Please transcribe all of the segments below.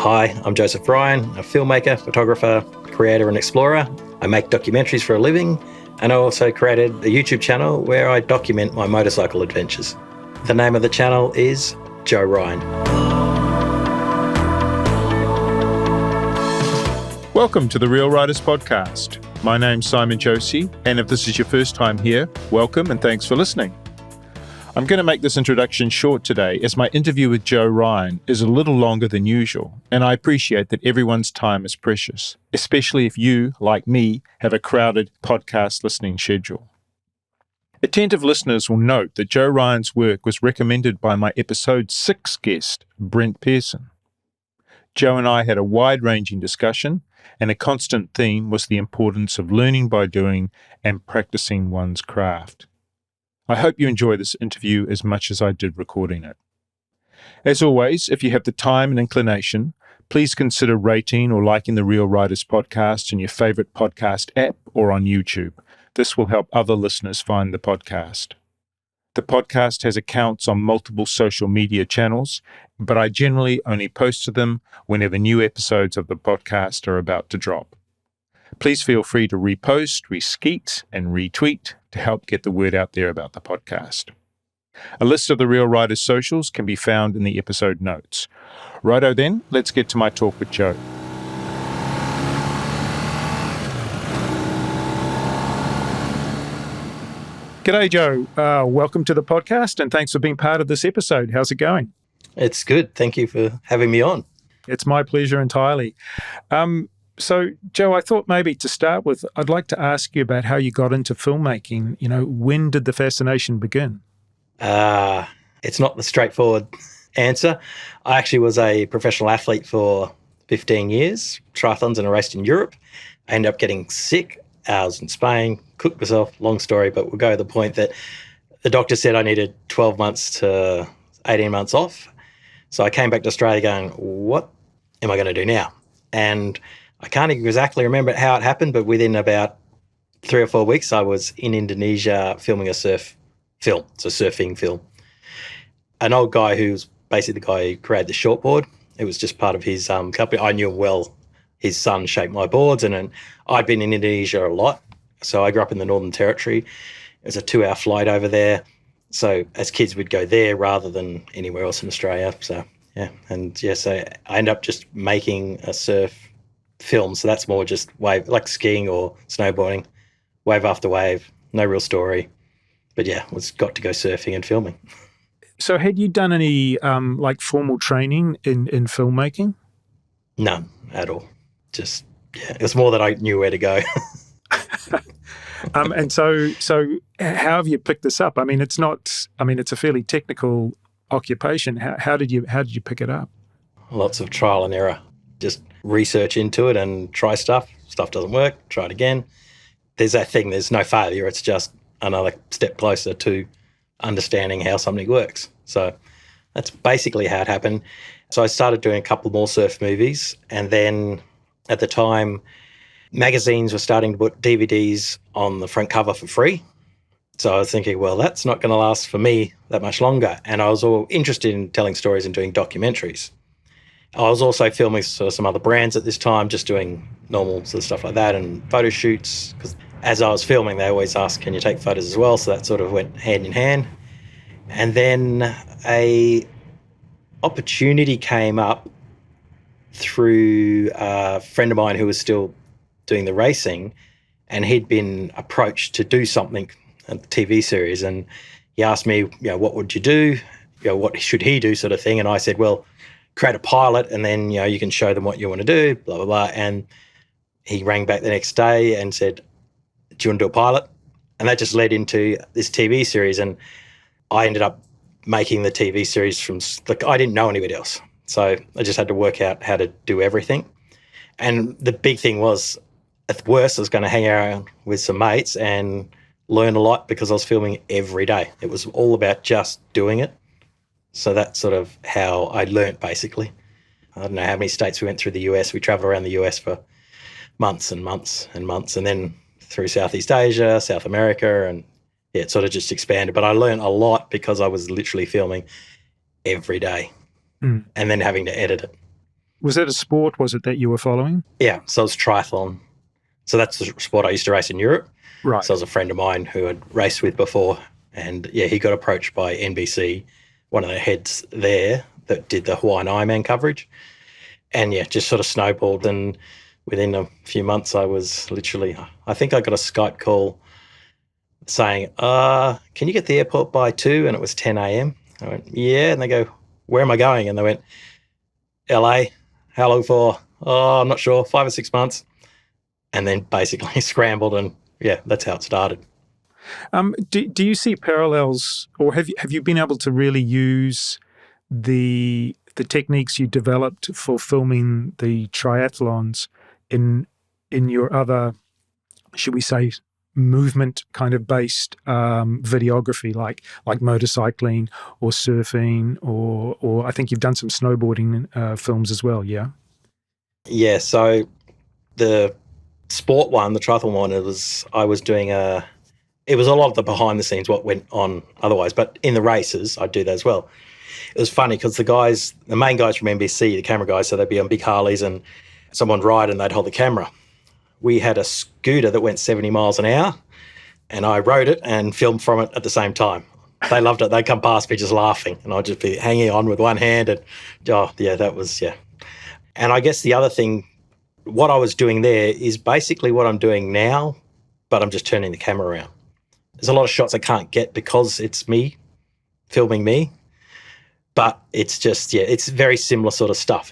Hi, I'm Joseph Ryan, a filmmaker, photographer, creator and explorer. I make documentaries for a living, and I also created a YouTube channel where I document my motorcycle adventures. The name of the channel is Joe Ryan. Welcome to the Real Riders Podcast. My name's Simon Josie, and if this is your first time here, welcome and thanks for listening. I'm going to make this introduction short today as my interview with Joe Ryan is a little longer than usual, and I appreciate that everyone's time is precious, especially if you, like me, have a crowded podcast listening schedule. Attentive listeners will note that Joe Ryan's work was recommended by my episode 6 guest, Brent Pearson. Joe and I had a wide-ranging discussion, and a constant theme was the importance of learning by doing and practicing one's craft. I hope you enjoy this interview as much as I did recording it. As always, if you have the time and inclination, please consider rating or liking the Real Riders Podcast in your favorite podcast app or on YouTube. This will help other listeners find the podcast. The podcast has accounts on multiple social media channels, but I generally only post to them whenever new episodes of the podcast are about to drop. Please feel free to repost, reskeet, and retweet to help get the word out there about the podcast. A list of the Real Riders socials can be found in the episode notes. Righto then, let's get to my talk with Joe. G'day, Joe. Welcome to the podcast, and thanks for being part of this episode. How's it going? It's good. Thank you for having me on. It's my pleasure entirely. So, Joe, I thought maybe to start with, I'd like to ask you about how you got into filmmaking. You know, when did the fascination begin? It's not the straightforward answer. I actually was a professional athlete for 15 years, triathlons, and I raced in Europe. I ended up getting sick. I was in Spain, cooked myself, long story, but we'll go to the point that the doctor said I needed 12 months to 18 months off. So I came back to Australia going, what am I going to do now? And I can't exactly remember how it happened, but within about 3 or 4 weeks, I was in Indonesia filming a surf film. It's a surfing film. An old guy who's basically the guy who created the shortboard. It was just part of his company. I knew him well. His son shaped my boards, and I'd been in Indonesia a lot. So I grew up in the Northern Territory. It was a 2-hour flight over there. So as kids, we'd go there rather than anywhere else in Australia. So, so I ended up just making a surf film. So that's more just wave, like skiing or snowboarding, wave after wave, no real story. But yeah, got to go surfing and filming. So had you done any formal training in filmmaking? None at all. Just, it was more that I knew where to go. And so how have you picked this up? It's a fairly technical occupation. How did you pick it up? Lots of trial and error. Just research into it and try stuff. Stuff doesn't work, try it again. There's that thing, there's no failure. It's just another step closer to understanding how something works. So that's basically how it happened. So I started doing a couple more surf movies, and then at the time, magazines were starting to put DVDs on the front cover for free. So I was thinking, well, that's not going to last for me that much longer. And I was all interested in telling stories and doing documentaries. I was also filming sort of some other brands at this time, just doing normal sort of stuff like that and photo shoots. Because as I was filming, they always asked, can you take photos as well? So that sort of went hand in hand. And then a opportunity came up through a friend of mine who was still doing the racing, and he'd been approached to do something, a TV series. And he asked me, what would you do? What should he do, sort of thing. And I said, well, create a pilot, and then, you can show them what you want to do, blah, blah, blah. And he rang back the next day and said, do you want to do a pilot? And that just led into this TV series. And I ended up making the TV series I didn't know anybody else. So I just had to work out how to do everything. And the big thing was, at worst, I was going to hang around with some mates and learn a lot because I was filming every day. It was all about just doing it. So that's sort of how I learnt, basically. I don't know how many states we went through the US. We travelled around the US for months and months and months, and then through Southeast Asia, South America, and it sort of just expanded. But I learned a lot because I was literally filming every day and then having to edit it. Was that a sport, was it, that you were following? Yeah, so it was triathlon. So that's the sport I used to race in Europe. Right. So it was a friend of mine who had raced with before, and yeah, he got approached by NBC, one of the heads there that did the Hawaiian Ironman coverage, and yeah, just sort of snowballed. And within a few months, I was literally, I think I got a Skype call saying, can you get to the airport by 2? And it was 10 a.m. I went, yeah. And they go, where am I going? And they went, LA. How long for? Oh, I'm not sure, 5 or 6 months. And then basically scrambled, and yeah, that's how it started. Do you see parallels, or have you been able to really use the techniques you developed for filming the triathlons in your other, should we say, movement kind of based videography, like motorcycling or surfing, or I think you've done some snowboarding films as well, yeah? Yeah, so the sport one, the triathlon one, it was a lot of the behind the scenes, what went on otherwise, but in the races, I'd do that as well. It was funny because the main guys from NBC, the camera guys, so they'd be on big Harleys and someone would ride and they'd hold the camera. We had a scooter that went 70 miles an hour, and I rode it and filmed from it at the same time. They loved it. They'd come past me just laughing, and I'd just be hanging on with one hand. And that was. And I guess the other thing, what I was doing there is basically what I'm doing now, but I'm just turning the camera around. There's a lot of shots I can't get because it's me filming me, but it's just, it's very similar sort of stuff.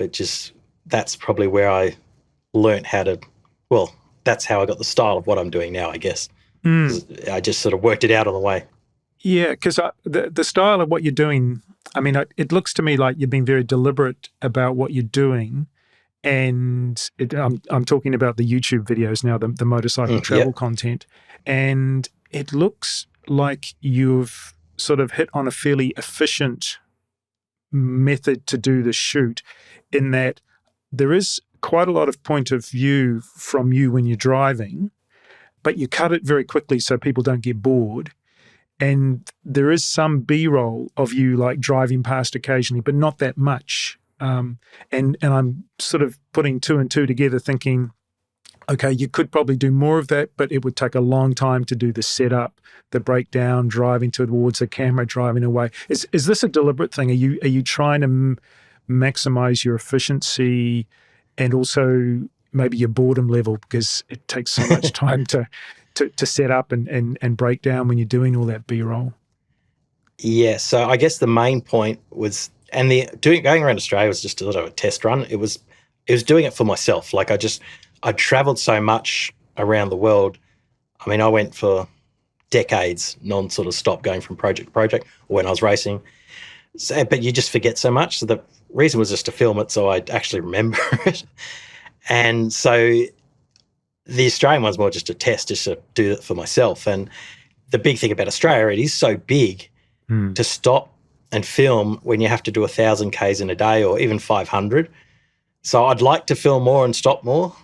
That's probably where I learnt that's how I got the style of what I'm doing now, I guess. I just sort of worked it out on the way. Yeah, because the style of what you're doing, I mean, it looks to me like you've been very deliberate about what you're doing. And I'm talking about the YouTube videos now, the motorcycle travel content. And it looks like you've sort of hit on a fairly efficient method to do the shoot, in that there is quite a lot of point of view from you when you're driving, but you cut it very quickly so people don't get bored. And there is some B-roll of you like driving past occasionally, but not that much. And I'm sort of putting two and two together thinking, okay, you could probably do more of that, but it would take a long time to do the setup, the breakdown, driving towards the camera, driving away. Is this a deliberate thing? Are you trying to maximize your efficiency and also maybe your boredom level, because it takes so much time to set up and break down when you're doing all that B-roll? Yeah, so I guess the main point was, and going around Australia was just a little test run. It was doing it for myself. Like I traveled so much around the world. I mean, I went for decades, non-sort of stop, going from project to project, or when I was racing. So, but you just forget so much. So the reason was just to film it so I'd actually remember it. And so the Australian one's more just a test, just to do it for myself. And the big thing about Australia, it is so big to stop and film when you have to do 1,000 Ks in a day or even 500. So I'd like to film more and stop more,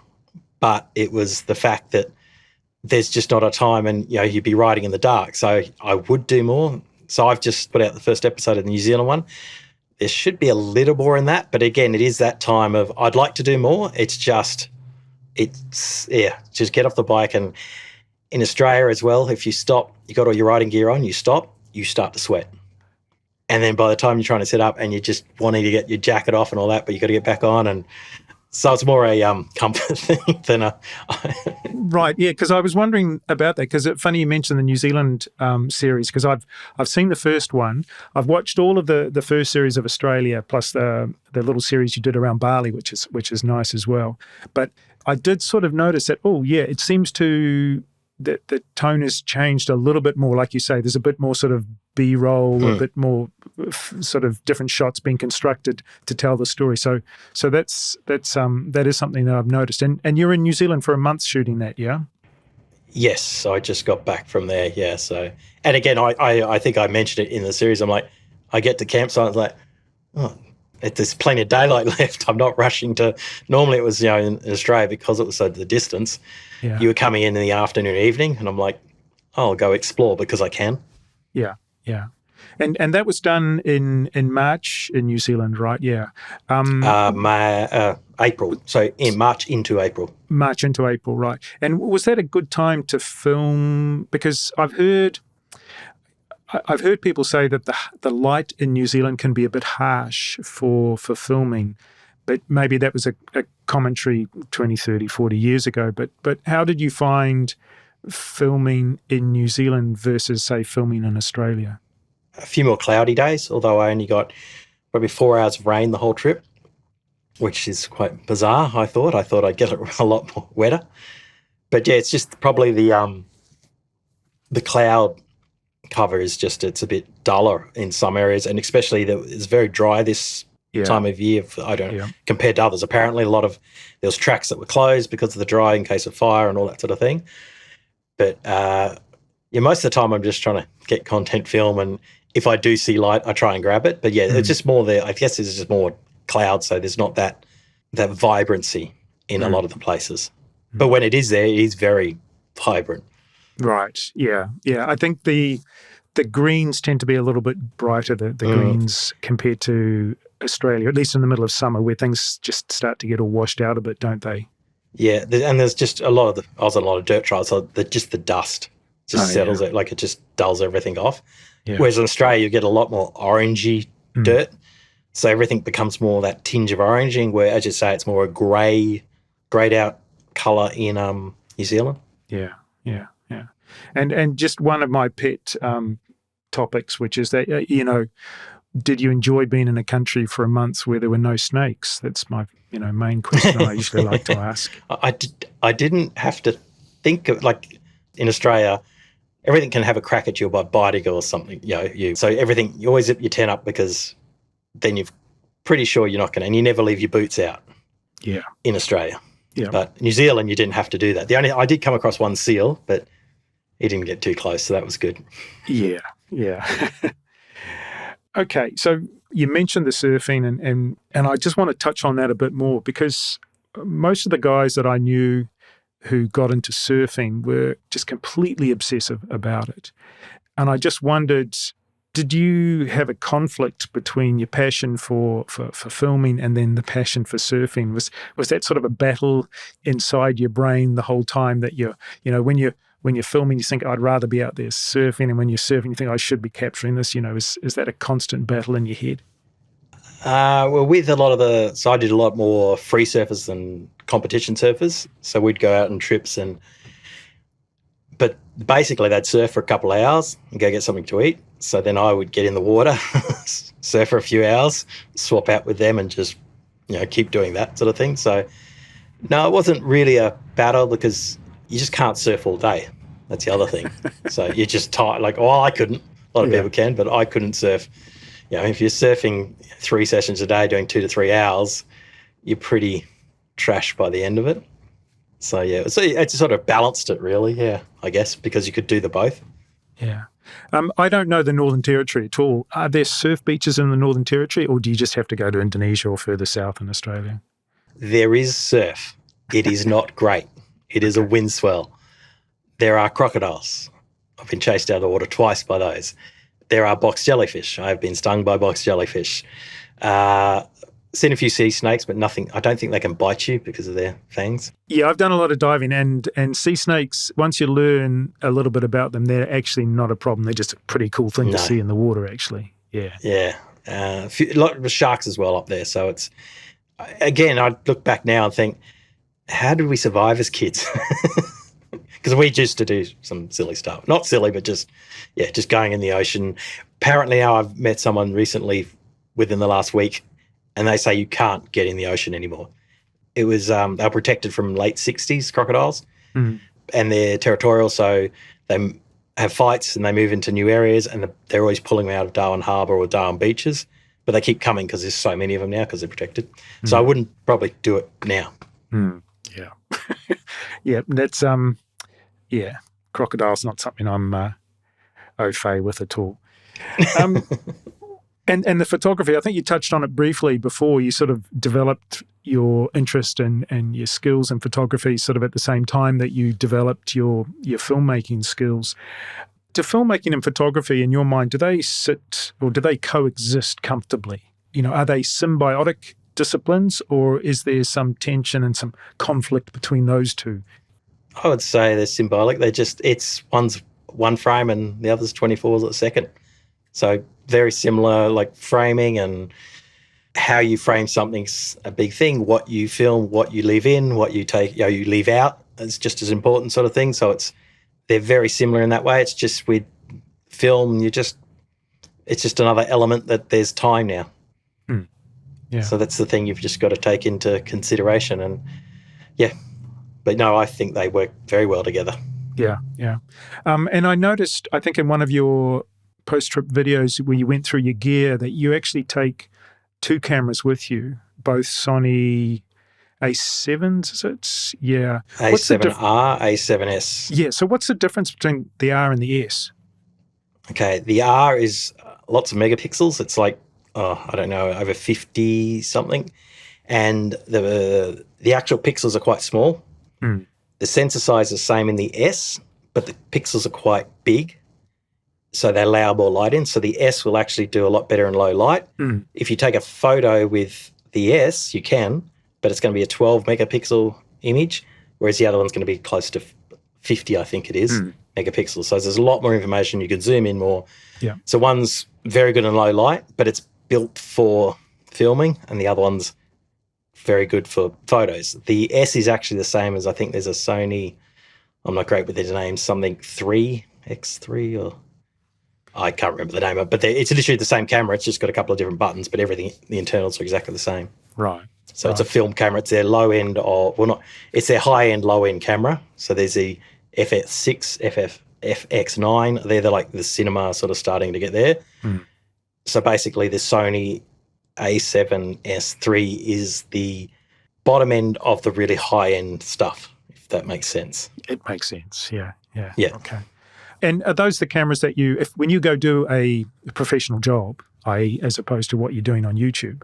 but it was the fact that there's just not a time, and you'd be riding in the dark. So I would do more. So I've just put out the first episode of the New Zealand one. There should be a little more in that, but again, it is that time of I'd like to do more. Just get off the bike. And in Australia as well, if you stop, you got all your riding gear on, you stop, you start to sweat. And then by the time you're trying to set up and you're just wanting to get your jacket off and all that, but you got to get back on. And so it's more a comfort thing than a... Right, yeah, because I was wondering about that, because it's funny you mentioned the New Zealand series, because I've seen the first one. I've watched all of the first series of Australia, plus the little series you did around Bali, which is nice as well. But I did sort of notice that, it seems to... that the tone has changed a little bit more. Like you say, there's a bit more sort of B-roll, a bit more sort of different shots being constructed to tell the story. So that is something that I've noticed. And you're in New Zealand for a month shooting that, yeah? Yes, I just got back from there, yeah. So, and again, I think I mentioned it in the series. I'm like, I get to campsite, I was like, there's plenty of daylight left. I'm not rushing to. Normally, it was in Australia, because it was so the distance. Yeah. You were coming in the afternoon, evening, and I'm like, I'll go explore because I can. Yeah, yeah. And that was done in March in New Zealand, right? Yeah. April. So in March into April. March into April, right. And was that a good time to film? Because I've heard people say that the light in New Zealand can be a bit harsh for filming, but maybe that was a commentary 20, 30, 40 years ago. But how did you find filming in New Zealand versus, say, filming in Australia? A few more cloudy days, although I only got probably 4 hours of rain the whole trip, which is quite bizarre, I thought. I thought I'd get it a lot more wetter. But yeah, it's just probably the cloud cover is just, it's a bit duller in some areas, and especially it's very dry this time of year. Compared to others. Apparently there was tracks that were closed because of the dry in case of fire and all that sort of thing. But most of the time I'm just trying to get content film, and if I do see light, I try and grab it. But yeah, it's just more there. I guess it's just more cloud, so there's not that vibrancy in a lot of the places. But when it is there, it is very vibrant. Right. Yeah. Yeah. I think the greens tend to be a little bit brighter, the greens compared to Australia, at least in the middle of summer, where things just start to get all washed out a bit, don't they? Yeah, and there's just I was on a lot of dirt trails, so just the dust just settles it, like it just dulls everything off. Yeah. Whereas in Australia, you get a lot more orangey dirt, so everything becomes more that tinge of oranging, where, as you say, it's more a greyed out colour in New Zealand. Yeah, yeah, yeah. And just one of my pet topics, which is that, did you enjoy being in a country for a month where there were no snakes? That's my main question I usually like to ask. I didn't have to think of, like, in Australia, everything can have a crack at you by biting or something. So everything, you always zip your tent up, because then you're pretty sure you're not going to, and you never leave your boots out. Yeah. In Australia. Yeah. But New Zealand, you didn't have to do that. I did come across one seal, but he didn't get too close, so that was good. Yeah. Yeah. Okay, so you mentioned the surfing, and I just want to touch on that a bit more, because most of the guys that I knew who got into surfing were just completely obsessive about it. And I just wondered, did you have a conflict between your passion for filming and then the passion for surfing? Was that sort of a battle inside your brain the whole time, that when you're filming, you think, I'd rather be out there surfing, and when you're surfing, you think, I should be capturing this? Is that a constant battle in your head? Well, with a lot of so I did a lot more free surfers than competition surfers. So we'd go out on trips, but basically they'd surf for a couple of hours and go get something to eat. So then I would get in the water, surf for a few hours, swap out with them, and just, keep doing that sort of thing. So no, it wasn't really a battle, because you just can't surf all day. That's the other thing. So you're just tired. Like, I couldn't. A lot of people can, but I couldn't surf. If you're surfing 3 sessions a day, doing 2 to 3 hours, you're pretty trash by the end of it. So yeah, so it sort of balanced it, really. Yeah, I guess, because you could do the both. Yeah. I don't know the Northern Territory at all. Are there surf beaches in the Northern Territory, or do you just have to go to Indonesia or further south in Australia? There is surf. It is not great. It is a wind swell. There are crocodiles. I've been chased out of the water twice by those. There are box jellyfish. I've been stung by box jellyfish. Seen a few sea snakes, but nothing. I don't think they can bite you because of their fangs. Yeah, I've done a lot of diving, and sea snakes, once you learn a little bit about them, they're actually not a problem. They're just a pretty cool thing to see in the water, actually. Yeah. Yeah. A lot of sharks as well up there. So it's, again, I look back now and think, how did we survive as kids? Because we used to do some silly stuff. Not silly, but just going in the ocean. Apparently now I've met someone recently within the last week, and they say you can't get in the ocean anymore. It was they were protected from late 60s crocodiles, and they're territorial, so they have fights and they move into new areas, and they're always pulling them out of Darwin Harbour or Darwin beaches, but they keep coming because there's so many of them now because they're protected. So I wouldn't probably do it now. Yeah. Yeah, that's crocodile's not something I'm au fait with at all. And the photography, I think you touched on it briefly before. You sort of developed your interest and your skills in photography sort of at the same time that you developed your filmmaking skills. Do filmmaking and photography, in your mind, do they sit or do they coexist comfortably? Are they symbiotic disciplines, or is there some tension and some conflict between those two? I would say they're symbolic. It's one's one frame and the other's 24 a second. So very similar, like framing and how you frame something's a big thing. What you film, what you leave in, what you take, you leave out is just as important sort of thing. So they're very similar in that way. It's just with film, it's just another element that there's time now. Yeah. So that's the thing you've just got to take into consideration. And yeah, but no, I think they work very well together. Yeah. And I noticed, I think in one of your post-trip videos where you went through your gear, that you actually take two cameras with you, both Sony A7s, is it? Yeah. A7R, A7S. Yeah, so what's the difference between the R and the S? Okay, the R is lots of megapixels. It's like, I don't know, over 50 something. And the actual pixels are quite small. The sensor size is the same in the S, but the pixels are quite big. So they allow more light in. So the S will actually do a lot better in low light. If you take a photo with the S, you can, but it's going to be a 12 megapixel image, whereas the other one's going to be close to 50, I think it is, megapixels. So there's a lot more information. You can zoom in more. Yeah. So one's very good in low light, but it's built for filming, and the other one's very good for photos. The S is actually the same as, I think there's a Sony, I'm not great with their names, something 3X3 or I can't remember the name of it, but it's literally the same camera. It's just got a couple of different buttons, but everything, the internals are exactly the same. Right. So it's a film camera. It's their low end, it's their high end, low end camera. So there's the FX6, FX9. They're like the cinema sort of starting to get there. So basically the Sony A7S3 is the bottom end of the really high end stuff, if that makes sense. It makes sense. Yeah. Okay. And are those the cameras that when you go do a professional job, i.e., as opposed to what you're doing on YouTube,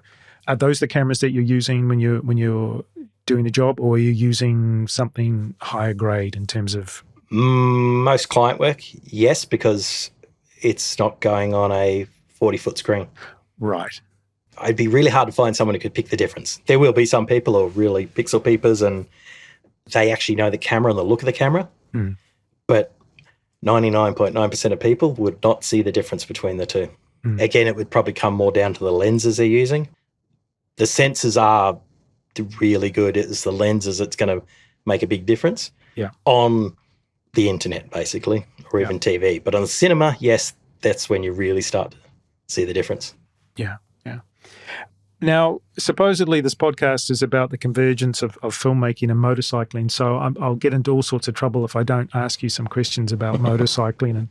are those the cameras that you're using when you're doing the job, or are you using something higher grade in terms of? Most client work, yes, because it's not going on a 40-foot screen. Right. It'd be really hard to find someone who could pick the difference. There will be some people who are really pixel peepers and they actually know the camera and the look of the camera, but 99.9% of people would not see the difference between the two. Again, it would probably come more down to the lenses they're using. The sensors are really good. It's the lenses that's going to make a big difference on the internet, basically, or even TV. But on the cinema, yes, that's when you really start to see the difference. Yeah. Now, supposedly this podcast is about the convergence of filmmaking and motorcycling, so I'll get into all sorts of trouble if I don't ask you some questions about motorcycling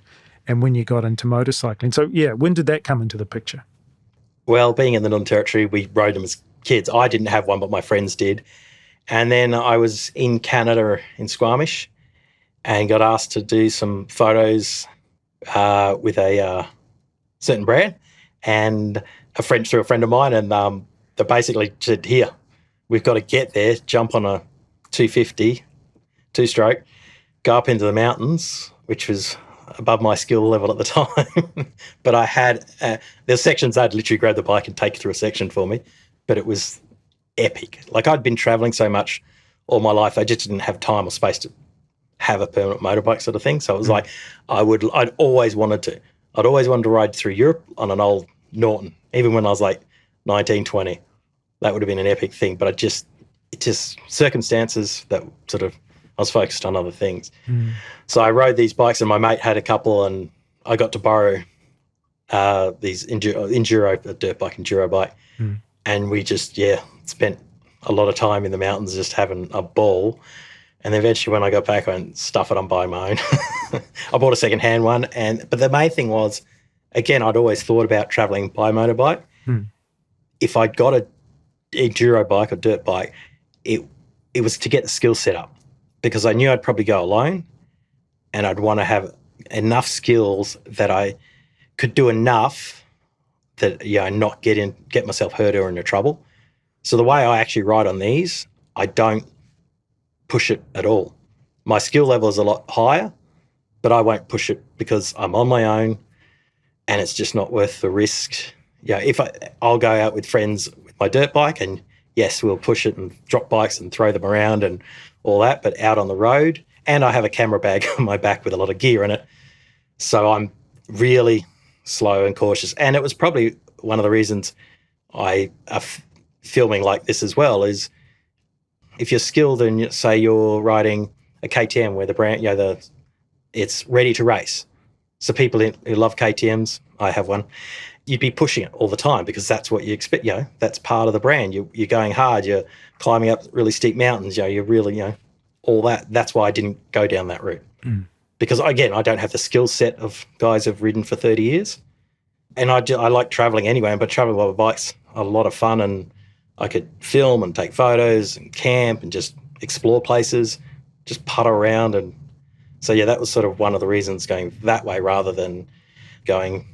and when you got into motorcycling. So, when did that come into the picture? Well, being in the Northern Territory, we rode them as kids. I didn't have one, but my friends did. And then I was in Canada in Squamish and got asked to do some photos with a certain brand, and a friend of mine, and they basically said, here, we've got to get there, jump on a 250, two-stroke, go up into the mountains, which was above my skill level at the time. But I had, there's sections I'd literally grab the bike and take you through a section for me, but it was epic. Like, I'd been travelling so much all my life, I just didn't have time or space to have a permanent motorbike sort of thing. So it was like, I'd always wanted to. I'd always wanted to ride through Europe on an old Norton, even when I was like 19, 20. That would have been an epic thing, but it just circumstances that sort of, I was focused on other things. So I rode these bikes, and my mate had a couple, and I got to borrow these enduro, a dirt bike, enduro bike. And we just, spent a lot of time in the mountains just having a ball. And then eventually when I got back, I went, stuff it, I'm buying my own. I bought a second-hand one. But the main thing was, again, I'd always thought about travelling by motorbike. If I'd got a enduro bike or dirt bike, it was to get the skill set up, because I knew I'd probably go alone, and I'd want to have enough skills that I could do enough that not get myself hurt or into trouble. So the way I actually ride on these, I don't push it at all. My skill level is a lot higher, but I won't push it because I'm on my own and it's just not worth the risk. Yeah, if I'll go out with friends with my dirt bike, and yes, we'll push it and drop bikes and throw them around and all that, but out on the road, and I have a camera bag on my back with a lot of gear in it. So I'm really slow and cautious. And it was probably one of the reasons I are filming like this as well, is if you're skilled and say you're riding a KTM where the brand, it's ready to race. So people who love KTMs, I have one, you'd be pushing it all the time because that's what you expect. That's part of the brand. You're going hard. You're climbing up really steep mountains. You're really, all that. That's why I didn't go down that route. Because, again, I don't have the skill set of guys who've ridden for 30 years. And I like travelling anyway, but travelling by bike's a lot of fun, and I could film and take photos and camp and just explore places, just putter around. And so, that was sort of one of the reasons going that way rather than going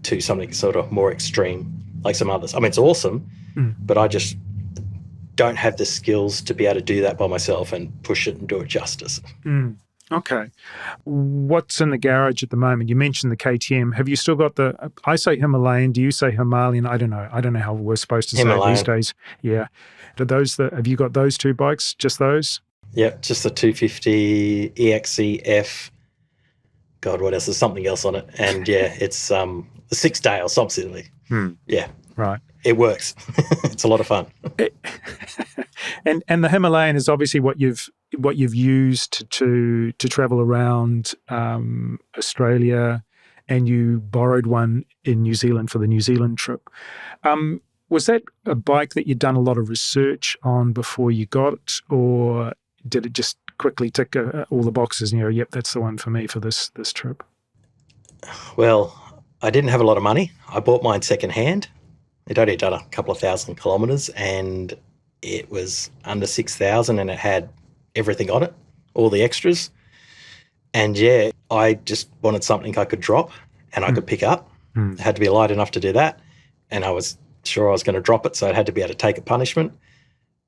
to something sort of more extreme like some others. I mean, it's awesome, but I just don't have the skills to be able to do that by myself and push it and do it justice. Okay. What's in the garage at the moment? You mentioned the KTM. Have you still got I say Himalayan. Do you say Himalayan? I don't know. I don't know how we're supposed to say it these days. Yeah. Have you got those two bikes? Just those? Yeah, just the 250 EXE-F. God, what else? There's something else on it. And it's the 6-day or something. Yeah. Right. It works. It's a lot of fun. And the Himalayan is obviously what you've used to travel around Australia, and you borrowed one in New Zealand for the New Zealand trip. Was that a bike that you'd done a lot of research on before you got it, or did it just quickly tick all the boxes and yep, that's the one for me for this trip? Well, I didn't have a lot of money. I bought mine secondhand. It only done a couple of 1,000 kilometres, and it was under 6,000, and it had everything on it, all the extras. And I just wanted something I could drop and I could pick up. It had to be light enough to do that. And I was sure I was going to drop it, so it had to be able to take a punishment.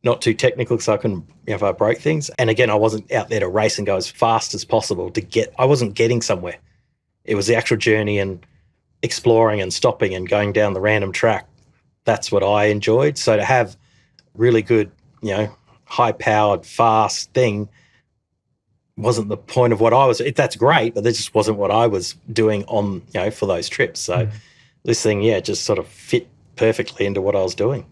Not too technical, so I couldn't, if I broke things. And again, I wasn't out there to race and go as fast as possible I wasn't getting somewhere. It was the actual journey and exploring and stopping and going down the random track. That's what I enjoyed. So to have really good, high-powered, fast thing wasn't the point of what I was. That's great, but that just wasn't what I was doing on, for those trips. So this thing, just sort of fit perfectly into what I was doing.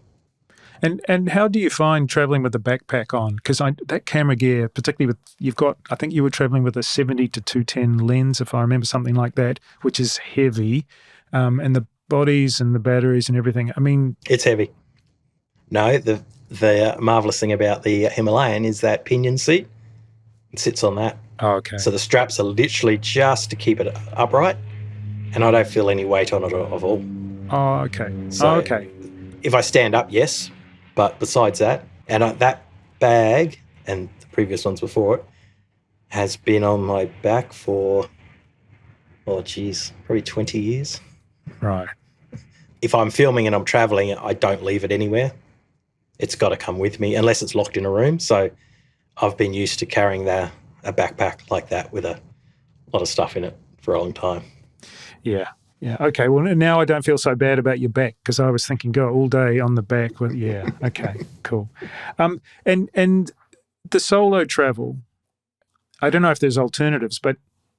And how do you find traveling with a backpack on? Because that camera gear, particularly I think you were traveling with a 70 to 210 lens, if I remember, something like that, which is heavy, and the bodies and the batteries and everything. I mean, it's heavy. No, the marvelous thing about the Himalayan is that pinion seat. It sits on that. Oh, okay. So the straps are literally just to keep it upright, and I don't feel any weight on it at all. Oh, okay. So if I stand up, yes, but besides that, and that bag and the previous ones before it has been on my back for, probably 20 years. Right. If I'm filming and I'm traveling, I don't leave it anywhere. It's got to come with me unless it's locked in a room. So I've been used to carrying a backpack like that with a lot of stuff in it for a long time. Yeah. Yeah. Okay. Well, now I don't feel so bad about your back, because I was thinking, go all day on the back. Well, yeah. Okay. Cool. And the solo travel, I don't know if there's alternatives, but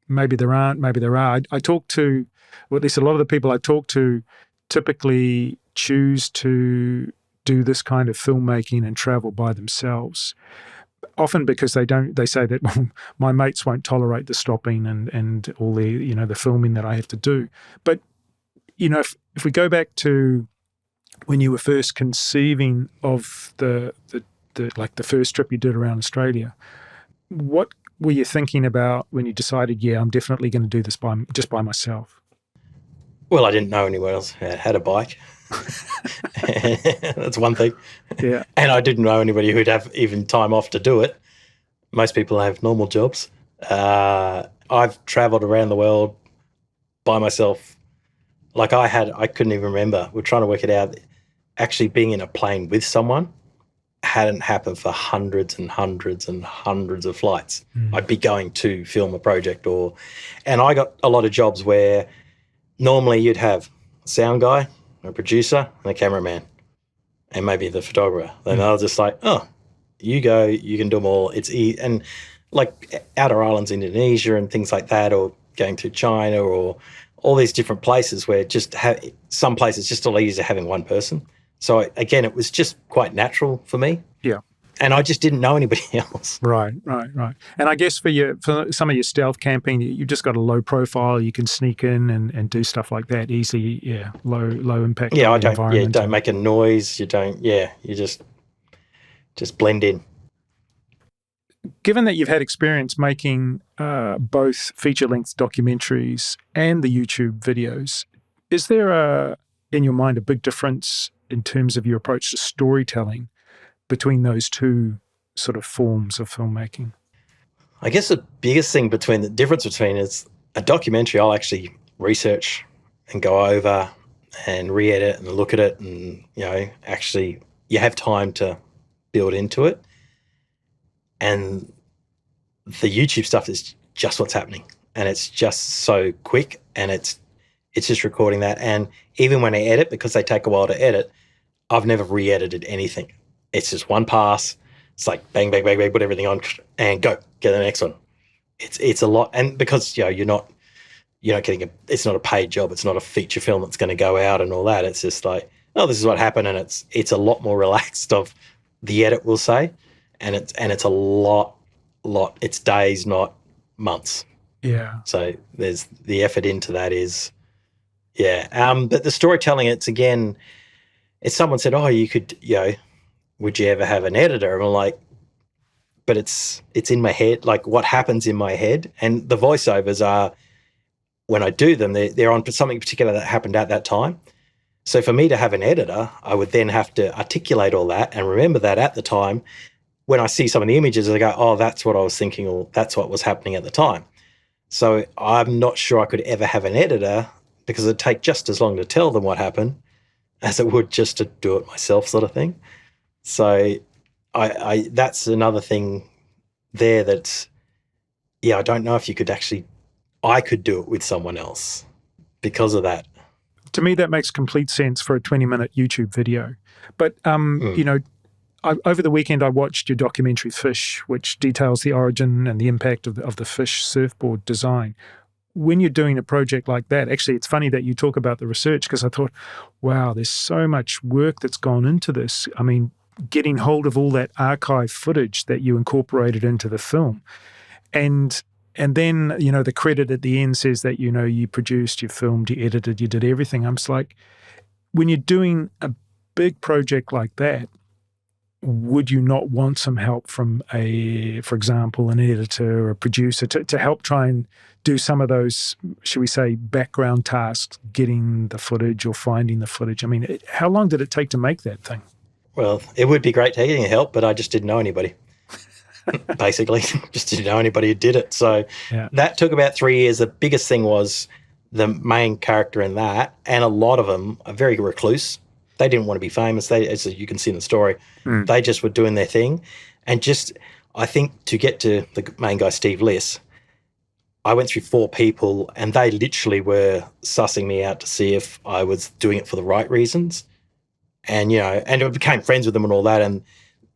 maybe there aren't. Maybe there are. I talk to, or at least a lot of the people I talk to, typically choose to do this kind of filmmaking and travel by themselves. Often because they say that, well, my mates won't tolerate the stopping and all the, the filming that I have to do. But, if we go back to when you were first conceiving of the first trip you did around Australia, what were you thinking about when you decided, I'm definitely going to do this just by myself? Well, I didn't know anyone else had a bike. That's one thing. Yeah. And I didn't know anybody who'd have even time off to do it. Most people have normal jobs. I've travelled around the world by myself. Like I couldn't even remember. We're trying to work it out. Actually being in a plane with someone. hadn't happened for hundreds and hundreds and hundreds of flights. Mm. I'd be going to film a project and I got a lot of jobs where normally you'd have a sound guy, a producer, and a cameraman, and maybe the photographer. And I was just like, oh, you go, you can do them all. It's easy. And like outer islands, Indonesia and things like that, or going to China or all these different places where just some places just a lot easier having one person. So again, it was just quite natural for me. Yeah. And I just didn't know anybody else. Right. And I guess for some of your stealth camping, you've just got a low profile. You can sneak in and do stuff like that easily. Yeah, low impact. Yeah, on the environment. don't make a noise. You just blend in. Given that you've had experience making both feature-length documentaries and the YouTube videos, is there in your mind a big difference in terms of your approach to storytelling between those two sort of forms of filmmaking? I guess the biggest thing the difference between is a documentary I'll actually research and go over and re-edit and look at it and, actually you have time to build into it. And the YouTube stuff is just what's happening. And it's just so quick and it's just recording that. And even when I edit, because they take a while to edit, I've never re-edited anything. It's just one pass. It's like bang, bang, bang, bang, put everything on and go, get the next one. It's a lot. And because, you're not getting it's not a paid job. It's not a feature film that's going to go out and all that. It's just like, oh, this is what happened. And it's a lot more relaxed of the edit, we'll say. And it's a lot, it's days, not months. Yeah. So there's the effort into that is, but the storytelling, it's again, if someone said, oh, you could, would you ever have an editor? And I'm like, but it's in my head, like what happens in my head. And the voiceovers are, when I do them, they're on something particular that happened at that time. So for me to have an editor, I would then have to articulate all that and remember that at the time. When I see some of the images, I go, oh, that's what I was thinking, or that's what was happening at the time. So I'm not sure I could ever have an editor because it'd take just as long to tell them what happened as it would just to do it myself, sort of thing. So I that's another thing there that's, I don't know if you could I could do it with someone else because of that. To me, that makes complete sense for a 20-minute YouTube video. But, over the weekend, I watched your documentary Fish, which details the origin and the impact of the fish surfboard design. When you're doing a project like that, actually, it's funny that you talk about the research because I thought, wow, there's so much work that's gone into this. I mean, getting hold of all that archive footage that you incorporated into the film. And then, the credit at the end says that, you produced, you filmed, you edited, you did everything. I'm just like, when you're doing a big project like that, would you not want some help from for example, an editor or a producer to help try and do some of those, should we say, background tasks, getting the footage or finding the footage? I mean, how long did it take to make that thing? Well, it would be great taking help, but I just didn't know anybody. Basically, just didn't know anybody who did it. So that took about 3 years. The biggest thing was the main character in that, and a lot of them are very recluse. They didn't want to be famous. As you can see in the story, they just were doing their thing. And just, I think to get to the main guy, Steve Liss, I went through 4 people and they literally were sussing me out to see if I was doing it for the right reasons. And, and I became friends with them and all that. And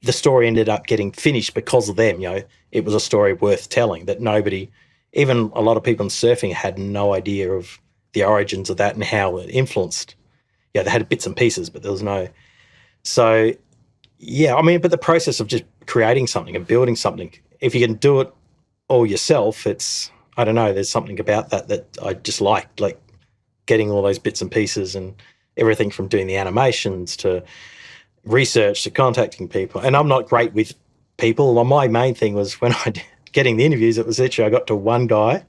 the story ended up getting finished because of them. It was a story worth telling that nobody, even a lot of people in surfing, had no idea of the origins of that and how it influenced. They had bits and pieces, but there was no. So, but the process of just creating something and building something, if you can do it all yourself, I don't know, there's something about that I just like getting all those bits and pieces and everything from doing the animations to research to contacting people. And I'm not great with people. Well, my main thing was when getting the interviews, it was literally I got to one guy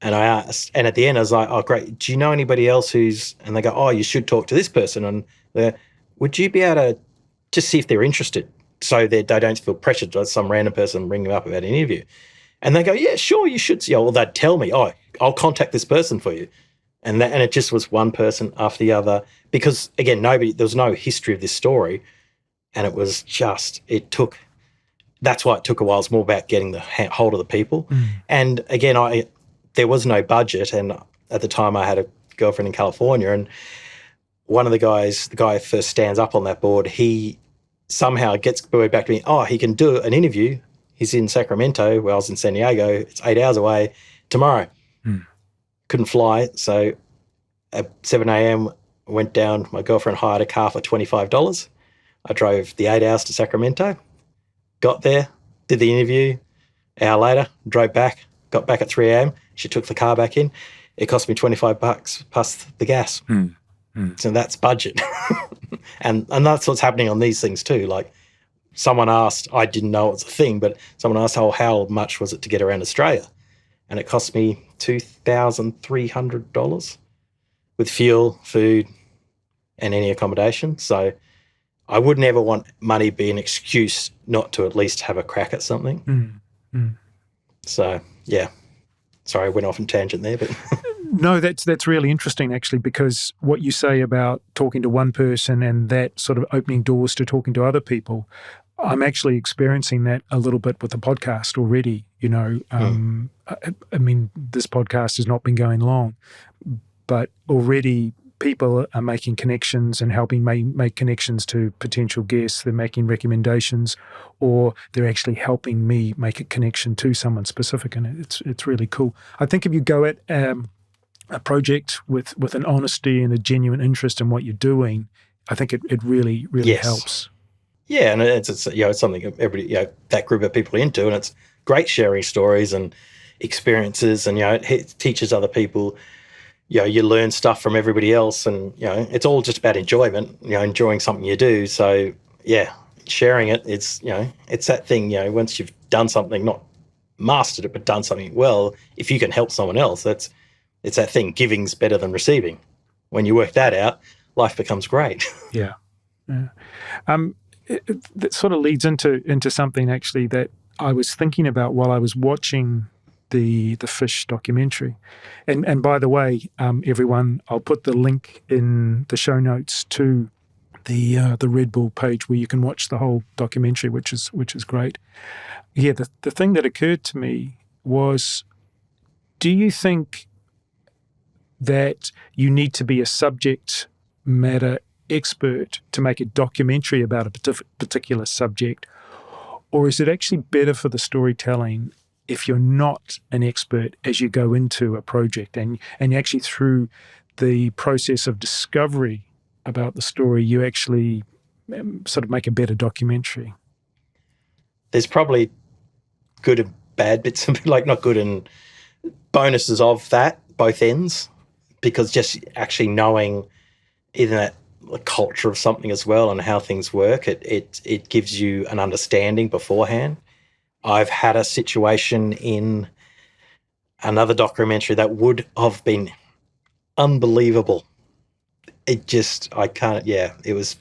and I asked, and at the end I was like, oh, great, do you know anybody else and they go, oh, you should talk to this person. And would you be able to just see if they're interested so that they don't feel pressured to some random person ring them up about an interview? And they go, yeah, sure, you should. Well, they'd tell me, oh, I'll contact this person for you. And it just was one person after the other because, again, there was no history of this story. And that's why it took a while. It's more about getting the hold of the people. And again, there was no budget. And at the time I had a girlfriend in California, and one of the guy who first stands up on that board, he somehow gets word back to me, he can do an interview. He's in Sacramento, where I was in San Diego. It's 8 hours away tomorrow. Couldn't fly. So at 7 a.m, went down. My girlfriend hired a car for $25. I drove the 8 hours to Sacramento, got there, did the interview. An hour later, drove back, got back at 3 a.m. She took the car back in. It cost me $25 plus the gas. So that's budget. and that's what's happening on these things too. Like someone asked, I didn't know it was a thing, but someone asked, how much was it to get around Australia? And it cost me $2,300 with fuel, food, and any accommodation. So I wouldn't ever want money be an excuse not to at least have a crack at something. So, yeah. Sorry, I went off on tangent there, but No, that's really interesting actually, because what you say about talking to one person and that sort of opening doors to talking to other people, I'm actually experiencing that a little bit with the podcast already. I mean, this podcast has not been going long, but already people are making connections and helping make connections to potential guests. They're making recommendations, or they're actually helping me make a connection to someone specific, and it's really cool. I think if you go at a project with an honesty and a genuine interest in what you're doing, I think it really helps. Yeah, and it's something everybody that group of people are into, and it's great sharing stories and experiences, and it teaches other people. You learn stuff from everybody else, and it's all just about enjoyment. Enjoying something you do. So sharing it. It's that thing. Once you've done something, not mastered it, but done something well. If you can help someone else, it's that thing. Giving's better than receiving. When you work that out, life becomes great. Yeah. That sort of leads into something actually that I was thinking about while I was watching the fish documentary. And by the way, everyone, I'll put the link in the show notes to the Red Bull page where you can watch the whole documentary, which is great. Yeah, the thing that occurred to me was, do you think that you need to be a subject matter expert to make a documentary about a particular subject, or is it actually better for the storytelling if you're not an expert as you go into a project and actually through the process of discovery about the story, you actually sort of make a better documentary? There's probably good and bad bits, like not good and bonuses of that, both ends, because just actually knowing either that the culture of something as well and how things work, it gives you an understanding beforehand. I've had a situation in another documentary that would have been unbelievable. It was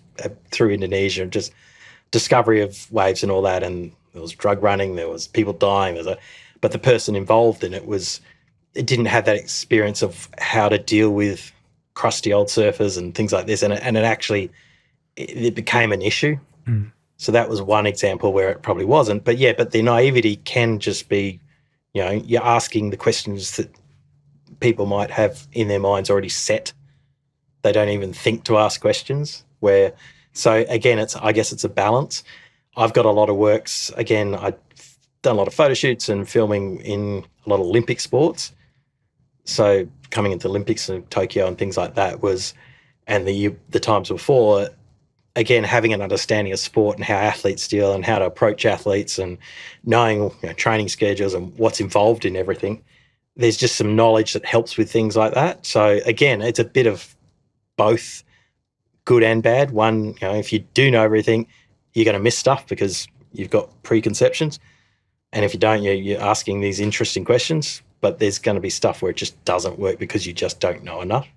through Indonesia, just discovery of waves and all that, and there was drug running, there was people dying, but the person involved in it didn't have that experience of how to deal with crusty old surfers and things like this, and it became an issue. So that was one example where it probably wasn't. But the naivety can just be, you're asking the questions that people might have in their minds already set. They don't even think to ask questions. So again, I guess it's a balance. I've got a lot of works. Again, I've done a lot of photo shoots and filming in a lot of Olympic sports. So coming into Olympics in Tokyo and things like that and the times before, again, having an understanding of sport and how athletes deal and how to approach athletes and knowing training schedules and what's involved in everything, there's just some knowledge that helps with things like that. So again, it's a bit of both good and bad. One, if you do know everything, you're going to miss stuff because you've got preconceptions. And if you don't, you're asking these interesting questions, but there's going to be stuff where it just doesn't work because you just don't know enough.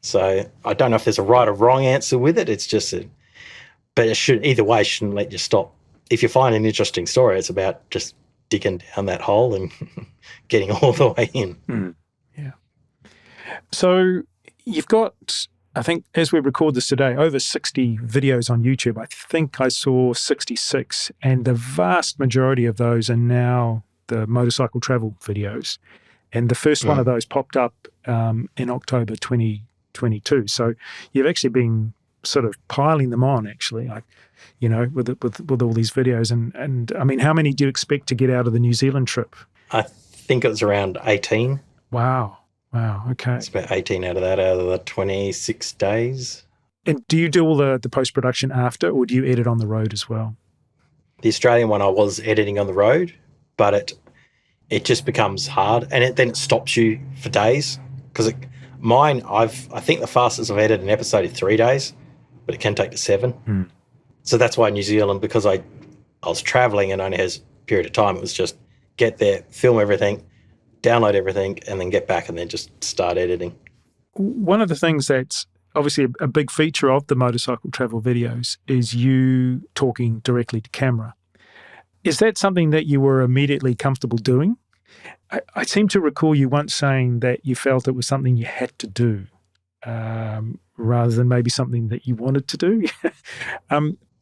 So I don't know if there's a right or wrong answer with it. It's just but it shouldn't let you stop. If you find an interesting story, it's about just digging down that hole and getting all the way in. Yeah. So you've got I think as we record this today, over 60 videos on YouTube. I think I saw 66, and the vast majority of those are now the motorcycle travel videos. And the first one of those popped up in October 2022. So you've actually been sort of piling them on, actually, like, you know, with all these videos. And I mean, how many do you expect to get out of the New Zealand trip? I think it was around 18. Wow. Okay. It's about 18 out of the 26 days. And do you do all the post-production after, or do you edit on the road as well? The Australian one I was editing on the road, but it just becomes hard, and then it stops you for days. Because mine, I think the fastest I've edited an episode is 3 days, but it can take to 7. So that's why New Zealand, because I was traveling and only has a period of time, it was just get there, film everything, download everything, and then get back and then just start editing. One of the things that's obviously a big feature of the motorcycle travel videos is you talking directly to camera. Is that something that you were immediately comfortable doing? I seem to recall you once saying that you felt it was something you had to do, rather than maybe something that you wanted to do.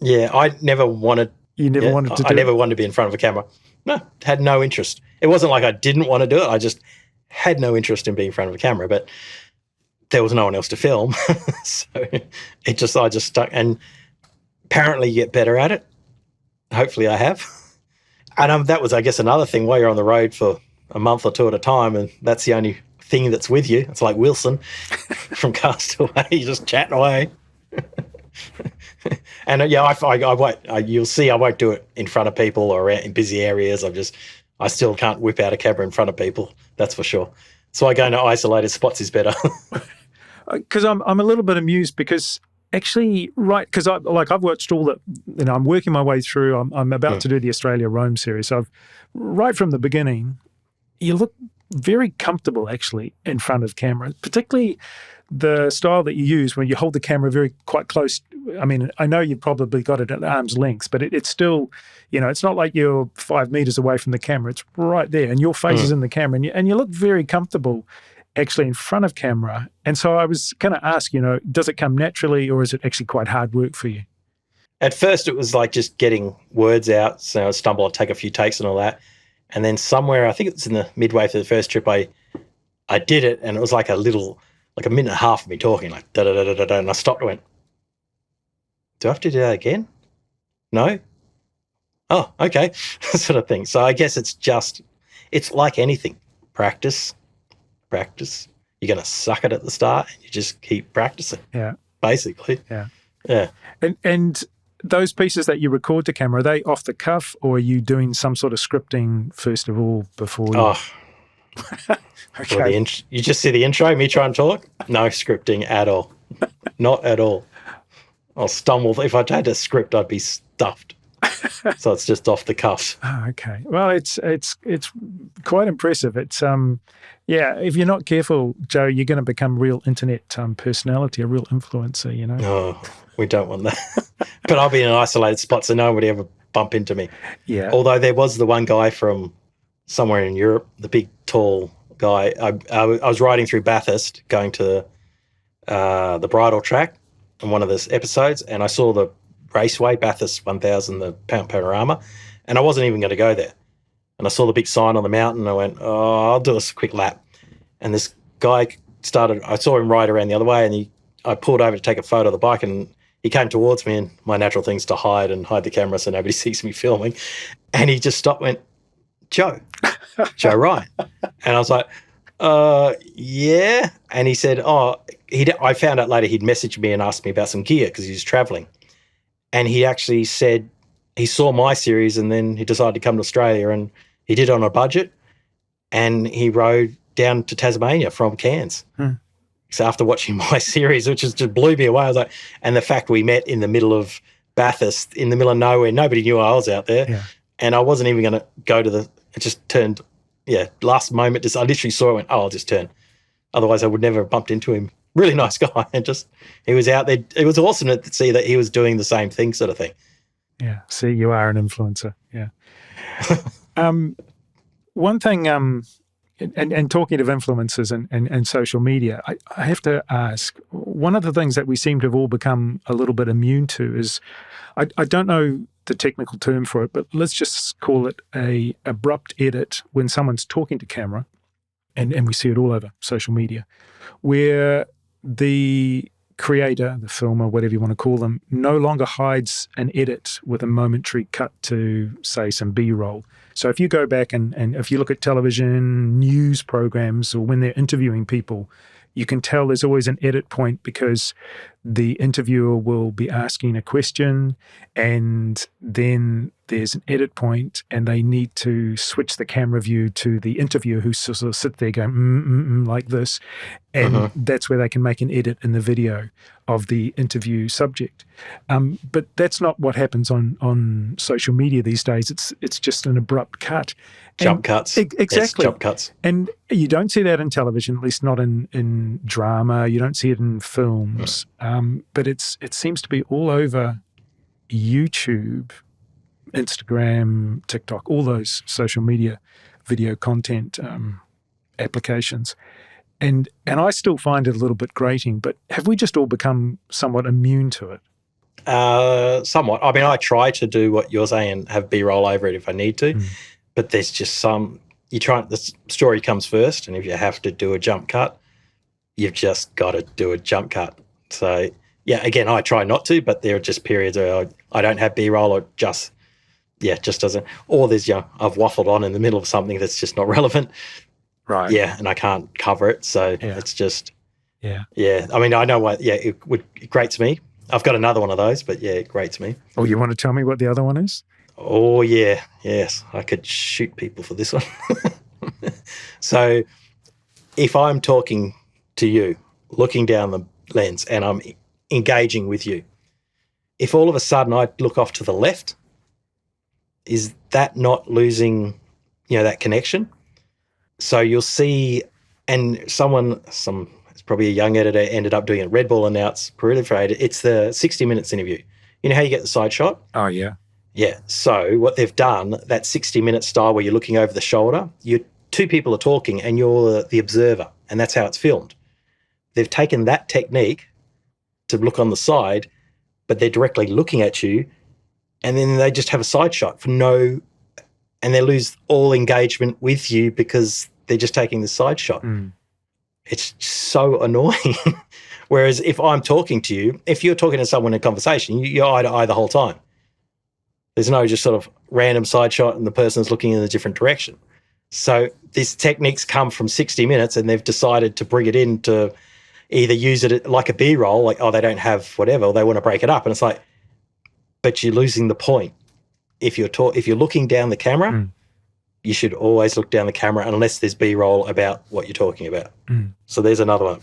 Yeah, I never wanted... You never wanted to do it? I never wanted to be in front of a camera. No, had no interest. It wasn't like I didn't want to do it. I just had no interest in being in front of a camera, but there was no one else to film. So I just stuck. And apparently you get better at it. Hopefully I have. And that was, I guess, another thing while you're on the road for a month or two at a time, and that's the only thing that's with you. It's like Wilson from Castaway. You're just chatting away. And yeah, I won't. You'll see, I won't do it in front of people or in busy areas. I still can't whip out a camera in front of people. That's for sure. So I go into isolated spots is better. Because I'm a little bit amused because actually, right? Because I've watched all the. You know, I'm working my way through. I'm about to do the Australia Rome series. So right from the beginning, you look very comfortable actually in front of camera, particularly the style that you use when you hold the camera quite close. I mean, I know you've probably got it at arm's length, but it's still, you know, it's not like you're 5 meters away from the camera. It's right there, and your face is in the camera, and you look very comfortable actually in front of camera. And so I was going to ask, you know, does it come naturally, or is it actually quite hard work for you? At first, it was like just getting words out. So I'd stumble, I'd take a few takes and all that. And then somewhere, I think it was in the midway through the first trip, I did it, and it was like a minute and a half of me talking, like da-da-da-da-da, and I stopped and went, do I have to do that again? No? Oh, okay, sort of thing. So I guess it's like anything. Practice. You're going to suck it at the start, and you just keep practicing. Yeah. Basically. Yeah. Yeah. And those pieces that you record to camera, are they off the cuff, or are you doing some sort of scripting first of all before you... Oh. Okay. You just see the intro, me try and talk? No scripting at all. Not at all. I'll stumble. If I had a script, I'd be stuffed. So it's just off the cuff. Oh, okay. Well, it's quite impressive. It's yeah. If you're not careful, Joe, you're going to become a real internet personality, a real influencer. You know. Oh, we don't want that. But I'll be in an isolated spot, so no one would ever bump into me. Yeah. Although there was the one guy from somewhere in Europe, the big tall guy. I was riding through Bathurst, going to the bridle track in one of the episodes, and I saw the raceway, Bathurst 1000, the panorama, and I wasn't even going to go there. And I saw the big sign on the mountain, and I went, oh, I'll do a quick lap. And this guy I saw him ride around the other way, and I pulled over to take a photo of the bike, and he came towards me, and my natural thing's to hide the camera so nobody sees me filming. And he just stopped and went, Joe Ryan. And I was like, yeah. And he said, I found out later he'd messaged me and asked me about some gear because he was traveling. And he actually said he saw my series, and then he decided to come to Australia, and he did it on a budget, and he rode down to Tasmania from Cairns. So after watching my series, which just blew me away, I was like, and the fact we met in the middle of Bathurst, in the middle of nowhere, nobody knew I was out there. Yeah. And I wasn't even going to go to it just turned, last moment, I literally saw it and went, I'll just turn. Otherwise I would never have bumped into him. Really nice guy. And he was out there. It was awesome to see that he was doing the same thing, sort of thing. Yeah. See, you are an influencer. Yeah. One thing, and talking of influencers and social media, I have to ask, one of the things that we seem to have all become a little bit immune to is, I don't know the technical term for it, but let's just call it a abrupt edit when someone's talking to camera, and we see it all over social media, where the creator, the filmer, whatever you want to call them, no longer hides an edit with a momentary cut to, say, some B-roll. So if you go back and if you look at television news programs, or when they're interviewing people, you can tell there's always an edit point, because the interviewer will be asking a question and then there's an edit point and they need to switch the camera view to the interviewer, who sort of sit there going like this, and that's where they can make an edit in the video of the interview subject. But that's not what happens on social media these days. It's just an abrupt cut. Jump cuts. Exactly. Yes, jump cuts. And you don't see that in television, at least not in drama. You don't see it in films. But it seems to be all over YouTube, Instagram, TikTok, all those social media video content applications. And I still find it a little bit grating, but have we just all become somewhat immune to it? Somewhat. I mean, I try to do what you're saying, have B-roll over it if I need to, but there's just the story comes first, and if you have to do a jump cut, you've just got to do a jump cut. So, yeah, again, I try not to, but there are just periods where I don't have B-roll, or just doesn't, or there's, I've waffled on in the middle of something that's just not relevant. Right. Yeah, and I can't cover it, so it's just, yeah. I mean, I know what, it grates me. I've got another one of those, but yeah, it grates me. Oh, you want to tell me what the other one is? Oh, yeah, yes. I could shoot people for this one. So if I'm talking to you, looking down the lens, and I'm engaging with you, if all of a sudden I look off to the left, is that not losing, that connection? So you'll see, and it's probably a young editor ended up doing it, Red Bull, and now it's proliferated. It's the 60 Minutes interview. You know how you get the side shot? Oh, yeah. Yeah. So what they've done, that 60-minute style where you're looking over the shoulder, two people are talking and you're the observer, and that's how it's filmed. They've taken that technique to look on the side, but they're directly looking at you, and then they just have a side shot and they lose all engagement with you because they're just taking the side shot. It's so annoying. Whereas if I'm talking to you, if you're talking to someone in a conversation, you're eye to eye the whole time. There's no just sort of random side shot and the person's looking in a different direction. So these techniques come from 60 Minutes, and they've decided to bring it in to either use it like a B-roll, like, they don't have whatever, or they want to break it up. And it's like, but you're losing the point. If you're looking down the camera, you should always look down the camera unless there's B-roll about what you're talking about. So there's another one.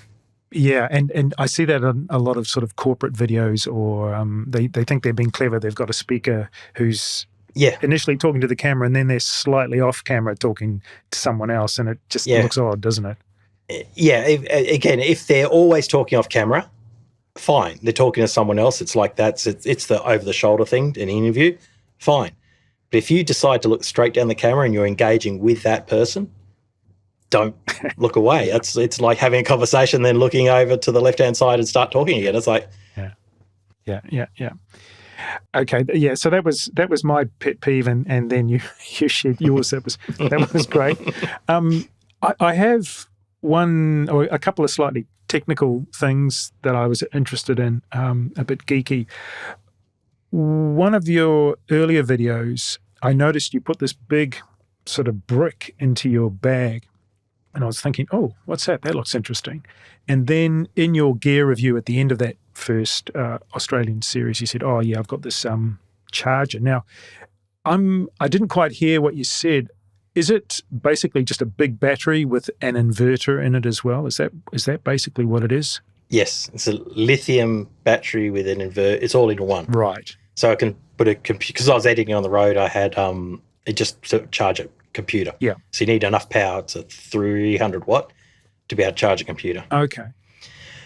Yeah, and I see that in a lot of sort of corporate videos, or they think they're being clever. They've got a speaker who's initially talking to the camera, and then they're slightly off camera talking to someone else, and it just looks odd, doesn't it? Yeah, if they're always talking off camera, fine. They're talking to someone else. It's like it's the over-the-shoulder thing in an interview, fine. But if you decide to look straight down the camera and you're engaging with that person, don't look away. It's like having a conversation, then looking over to the left-hand side and start talking again. It's like, yeah. Okay, yeah. So that was my pet peeve, and then you shared yours. That was great. I have one or a couple of slightly technical things that I was interested in, a bit geeky. One of your earlier videos, I noticed you put this big sort of brick into your bag. And I was thinking, oh, what's that? That looks interesting. And then in your gear review at the end of that first Australian series, you said, oh, yeah, I've got this charger. Now, I didn't quite hear what you said. Is it basically just a big battery with an inverter in it as well? Is that basically what it is? Yes, it's a lithium battery with an inverter. It's all in one. Right. So I can put a computer, because I was editing on the road, I had it just to charge a computer. Yeah. So you need enough power. It's a 300 watt to be able to charge a computer. Okay.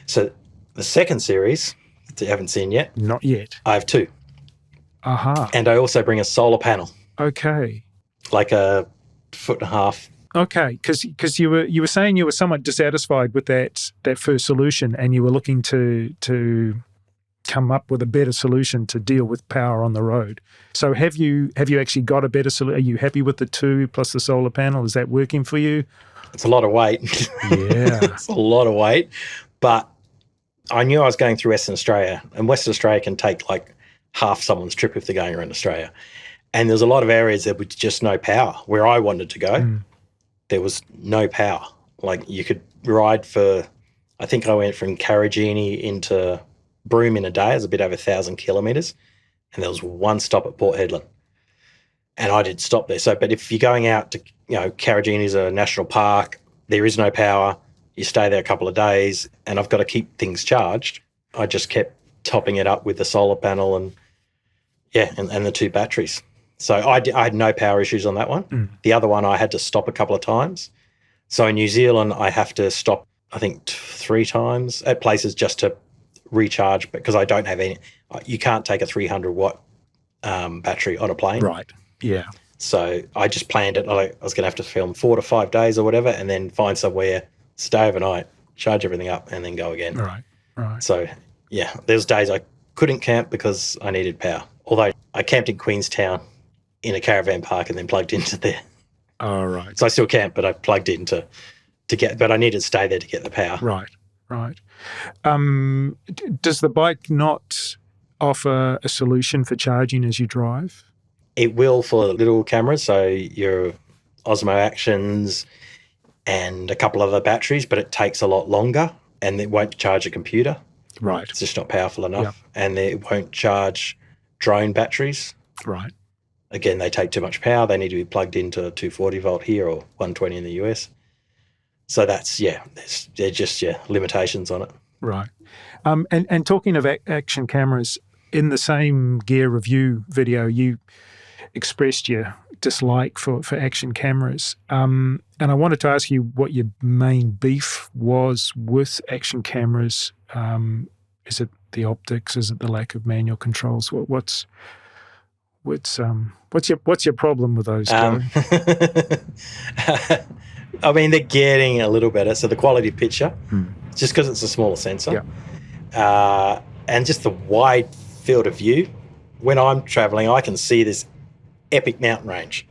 So the second series that you haven't seen yet. Not yet. I have two. Aha. And I also bring a solar panel. Okay. Like a 1.5 foot Okay, because you were saying you were somewhat dissatisfied with that first solution, and you were looking to come up with a better solution to deal with power on the road. So have you actually got a better solution? Are you happy with the 2 plus the solar panel? Is that working for you? It's a lot of weight. Yeah. It's a lot of weight. But I knew I was going through Western Australia, and Western Australia can take like half someone's trip if they're going around Australia. And there's a lot of areas that was just no power. Where I wanted to go, there was no power. Like you could ride for, I think I went from Karajini into Broome in a day. It was a bit over 1,000 kilometres, and there was one stop at Port Hedland, and I did stop there. So, but if you're going out to, Karajini is a national park, there is no power. You stay there a couple of days, and I've got to keep things charged. I just kept topping it up with the solar panel and the 2 batteries. So I had no power issues on that one. The other one I had to stop a couple of times. So in New Zealand, I have to stop, I think, 3 times at places just to recharge, because I don't have any. You can't take a 300-watt battery on a plane. Right, yeah. So I just planned it. I was going to have to film 4 to 5 days or whatever, and then find somewhere, stay overnight, charge everything up, and then go again. Right. So, yeah, there's days I couldn't camp because I needed power. Although I camped in Queenstown in a caravan park and then plugged into there. Oh, right. So I still camp, but I plugged in to get, but I needed to stay there to get the power. Right. Does the bike not offer a solution for charging as you drive? It will for little cameras, so your Osmo Actions and a couple other batteries, but it takes a lot longer, and it won't charge a computer. Right. It's just not powerful enough. Yep. And it won't charge drone batteries. Right. Again, they take too much power. They need to be plugged into 240 volt here or 120 in the US. So that's, they're just limitations on it. Right. And talking of action cameras, in the same gear review video, you expressed your dislike for action cameras. And I wanted to ask you what your main beef was with action cameras. Is it the optics? Is it the lack of manual controls? What's your problem with those? I mean, they're getting a little better. So the quality of picture, just because it's a smaller sensor, and just the wide field of view. When I'm traveling, I can see this epic mountain range,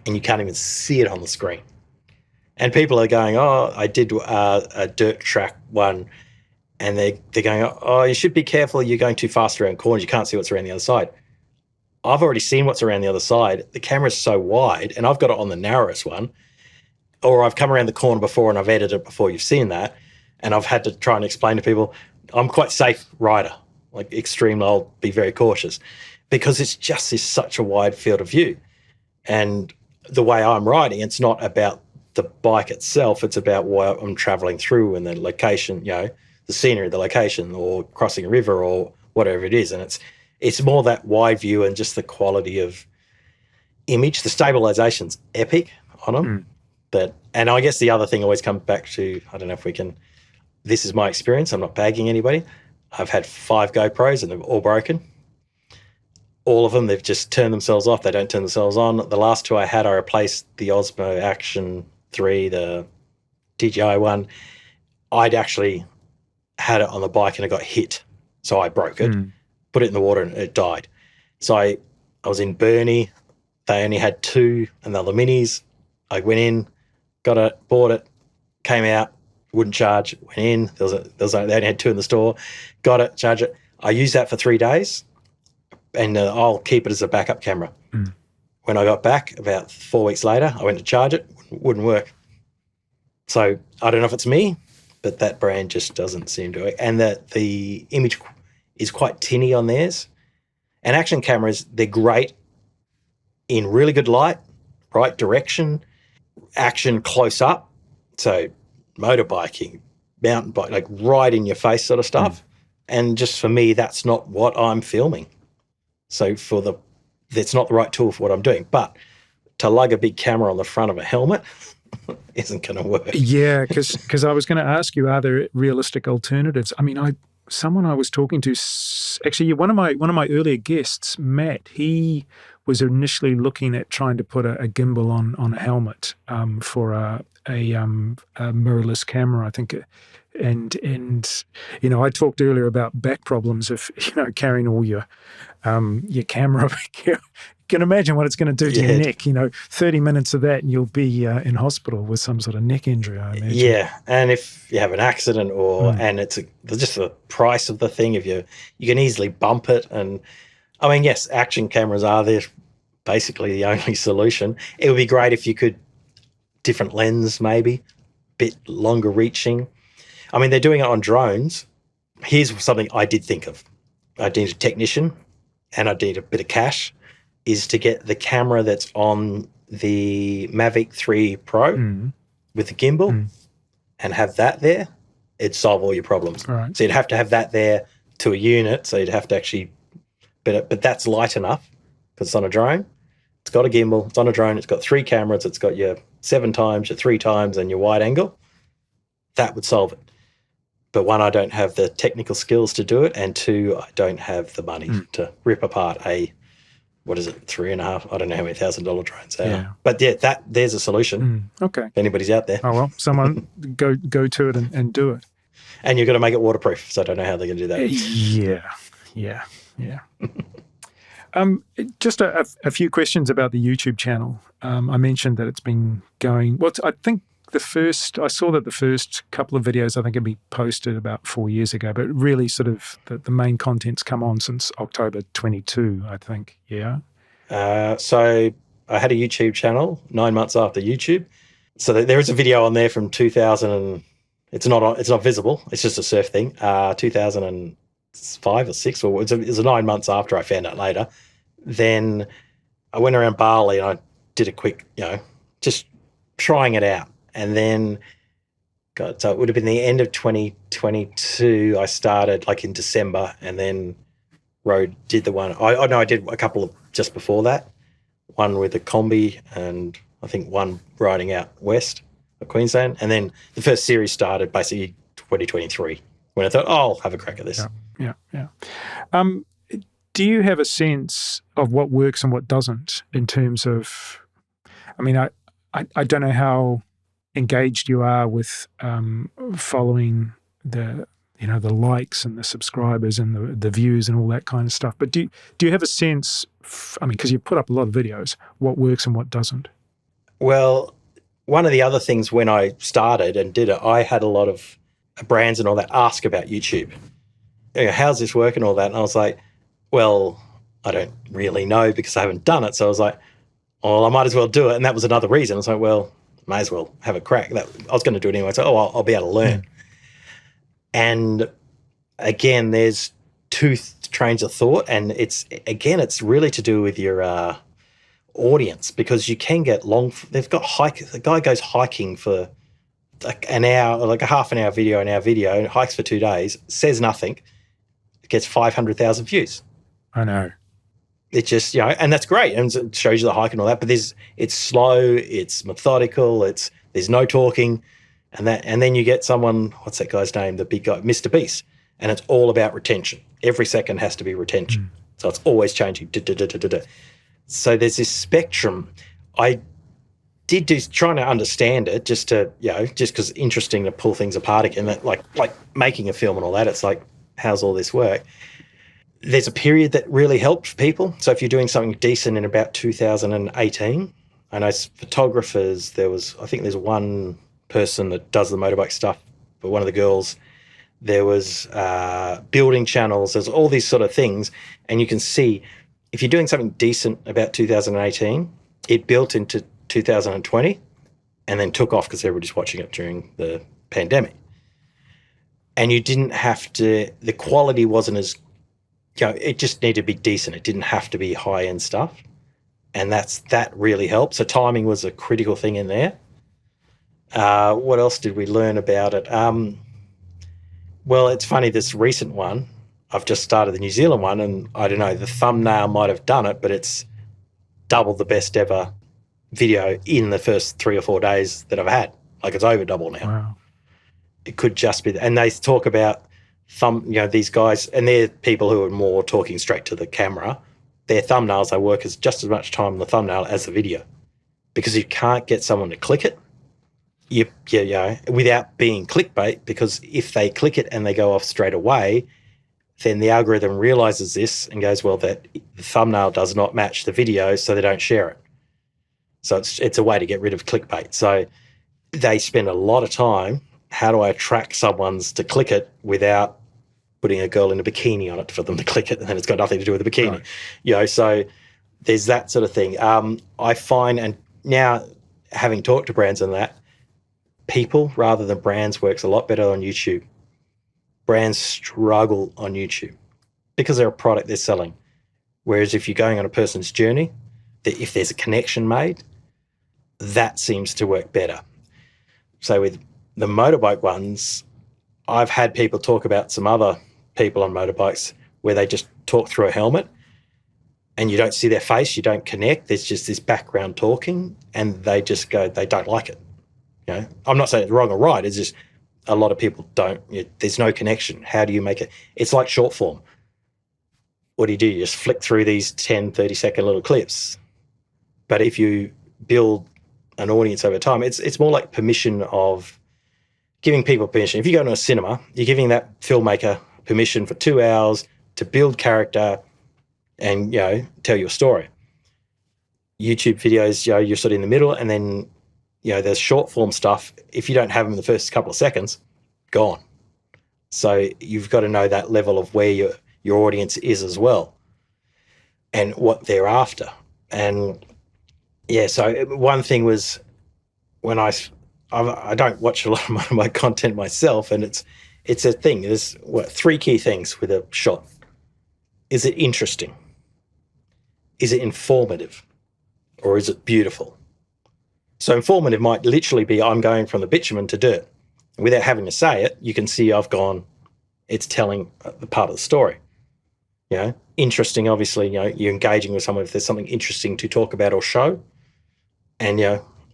and you can't even see it on the screen. And people are going, "Oh, I did a dirt track one," and they're going, "Oh, you should be careful. You're going too fast around corners. You can't see what's around the other side." I've already seen what's around the other side. The camera's so wide, and I've got it on the narrowest one. Or I've come around the corner before and I've edited it before you've seen that, and I've had to try and explain to people, I'm quite safe rider, like extreme, I'll be very cautious, because it's just such a wide field of view. And the way I'm riding, it's not about the bike itself, it's about what I'm traveling through and the location, the scenery, the location, or crossing a river or whatever it is. And it's more that wide view and just the quality of image. The stabilization's epic on them. And I guess the other thing always comes back to, I don't know if we can, this is my experience, I'm not bagging anybody. I've had 5 GoPros and they've all broken. All of them, they've just turned themselves off. They don't turn themselves on. The last 2 I had, I replaced the Osmo Action 3, the DJI one. I'd actually had it on the bike and it got hit. So I broke it, put it in the water and it died. So I was in Burnie. They only had 2 and they were minis. I went in, got it, bought it, came out, wouldn't charge, went in. They only had 2 in the store, got it, charged it. I used that for 3 days, and I'll keep it as a backup camera. When I got back, about 4 weeks later, I went to charge it, wouldn't work. So I don't know if it's me, but that brand just doesn't seem to work. And the image is quite tinny on theirs. And action cameras, they're great in really good light, right direction, action close up, so motorbiking, mountain bike, like right in your face sort of stuff. And just for me, that's not what I'm filming. So that's not the right tool for what I'm doing. But to lug a big camera on the front of a helmet isn't going to work. Yeah, because I was going to ask you, are there realistic alternatives? I mean, someone I was talking to, actually one of my earlier guests, Matt, he was initially looking at trying to put a gimbal on a helmet for a mirrorless camera, I think. And I talked earlier about back problems of carrying all your camera. You can imagine what it's going to do to your neck. 30 minutes of that, and you'll be in hospital with some sort of neck injury, I imagine. Yeah, and if you have an accident and it's just the price of the thing, you can easily bump it. And I mean, yes, action cameras are there, basically the only solution. It would be great if you could different lens, maybe bit longer reaching. I mean, they're doing it on drones. Here's something I did think of. I need a technician and I need a bit of cash, is to get the camera that's on the Mavic 3 Pro with the gimbal and have that there. It'd solve all your problems. All right. So you'd have to have that there to a unit. So you'd have to actually, but that's light enough because it's on a drone. It's got a gimbal. It's on a drone. It's got 3 cameras. It's got your 7 times, your 3 times, and your wide angle. That would solve it. But 1, I don't have the technical skills to do it, and 2, I don't have the money to rip apart a, what is it, 3.5? I don't know how many $1,000 drones they are. But yeah, there's a solution. Okay. If anybody's out there. Oh well, someone go to it and do it. And you've got to make it waterproof. So I don't know how they're going to do that. Yeah. Just a few questions about the YouTube channel. I mentioned that it's been going. Well, I think I saw that the first couple of videos, I think, had been posted about 4 years ago, but really sort of the main content's come on since October 22, I think. Yeah. So I had a YouTube channel 9 months after YouTube. So there is a video on there from 2000, and it's not visible. It's just a surf thing. 2005 or 6, or it was 9 months after. I found out later. Then I went around Bali and I did a quick, just trying it out. And then, so it would have been the end of 2022. I started like in December, and then did the one. I did a couple of just before that. One with a combi, and I think one riding out west of Queensland. And then the first series started basically 2023, when I thought, I'll have a crack at this. Yeah. Do you have a sense of what works and what doesn't in terms of? I mean, I don't know how engaged you are with following the likes and the subscribers and the views and all that kind of stuff, but do you have a sense, because you put up a lot of videos, what works and what doesn't? Well, one of the other things when I started and did it, I had a lot of brands and all that ask about YouTube. How's this work and all that? And I was like, well, I don't really know because I haven't done it. So I was like, well, I might as well do it. And that was another reason. I was like, well, may as well have a crack. I was going to do it anyway. So, I'll be able to learn. And again, there's 2 trains of thought, and it's really to do with your audience, because you can get long. They've got the guy goes hiking for like an hour, like a half an hour video, and hikes for 2 days, says nothing, gets 500,000 views. I know. It just, and that's great, and it shows you the hike and all that. But it's slow, it's methodical, there's no talking, and then you get someone, what's that guy's name, the big guy, Mr. Beast, and it's all about retention. Every second has to be retention, so it's always changing. So there's this spectrum. I did trying to understand it, just because it's interesting to pull things apart again. That like making a film and all that. It's like, how's all this work? There's a period that really helped people. So if you're doing something decent in about 2018, I know photographers, I think there's one person that does the motorbike stuff, but one of the girls, there was building channels, there's all these sort of things. And you can see if you're doing something decent about 2018, it built into 2020 and then took off because everybody's watching it during the pandemic. And you didn't have to, the quality wasn't as, it just needed to be decent. It didn't have to be high-end stuff. And that really helped. So timing was a critical thing in there. What else did we learn about it? Well, it's funny, this recent one, I've just started the New Zealand one, and I don't know, the thumbnail might have done it, but it's double the best ever video in the first 3 or 4 days that I've had. Like, it's over double now. Wow. It could just be, and they talk about these guys, and they're people who are more talking straight to the camera. Their thumbnails, they work as just as much time on the thumbnail as the video, because you can't get someone to click it, without being clickbait. Because if they click it and they go off straight away, then the algorithm realizes this and goes, well, that the thumbnail does not match the video, so they don't share it. So it's a way to get rid of clickbait. So they spend a lot of time, how do I attract someone's to click it without putting a girl in a bikini on it for them to click it, and then it's got nothing to do with the bikini. Right. So there's that sort of thing. I find, and now having talked to brands and that, people rather than brands works a lot better on YouTube. Brands struggle on YouTube because they're a product they're selling. Whereas if you're going on a person's journey, if there's a connection made, that seems to work better. So with the motorbike ones, I've had people talk about some other people on motorbikes where they just talk through a helmet and you don't see their face, you don't connect, there's just this background talking, and they just go, they don't like it. I'm not saying it's wrong or right, it's just a lot of people don't, there's no connection. How do you make it? It's like short form. What do? You just flick through these 10, 30-second little clips. But if you build an audience over time, it's more like permission of giving people permission. If you go to a cinema, you're giving that filmmaker permission for 2 hours to build character and, tell your story. YouTube videos, you're sort of in the middle, and then, there's short form stuff. If you don't have them in the first couple of seconds, gone. So you've got to know that level of where your audience is as well and what they're after. And so one thing was when I don't watch a lot of my content myself, and it's a thing. There's three key things with a shot. Is it interesting? Is it informative? Or is it beautiful? So informative might literally be, I'm going from the bitumen to dirt. And without having to say it, you can see it's telling the part of the story. Interesting, obviously, you're engaging with someone if there's something interesting to talk about or show. And,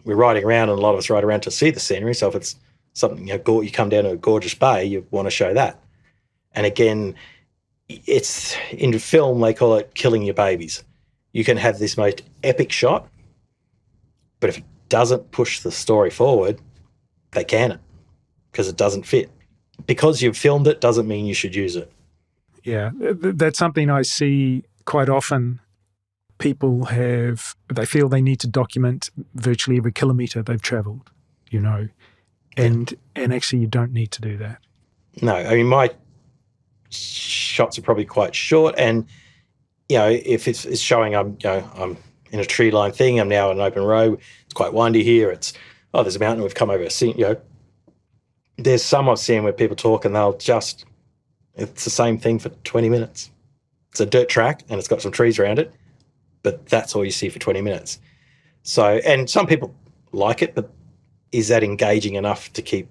we're riding around, and a lot of us ride around to see the scenery. So if it's something, you come down to a gorgeous bay, you want to show that. And again, it's in film, they call it killing your babies. You can have this most epic shot, but if it doesn't push the story forward, they can it because it doesn't fit. Because you've filmed it doesn't mean you should use it. Yeah, that's something I see quite often. People they feel they need to document virtually every kilometre they've travelled, and actually you don't need to do that. No, I mean, my shots are probably quite short, and, if it's showing I'm in a tree line thing, I'm now in an open road, it's quite windy here, there's a mountain, we've come over a scene, There's some I've seen where people talk and it's the same thing for 20 minutes. It's a dirt track and it's got some trees around it, but that's all you see for 20 minutes. So, and some people like it, but is that engaging enough to keep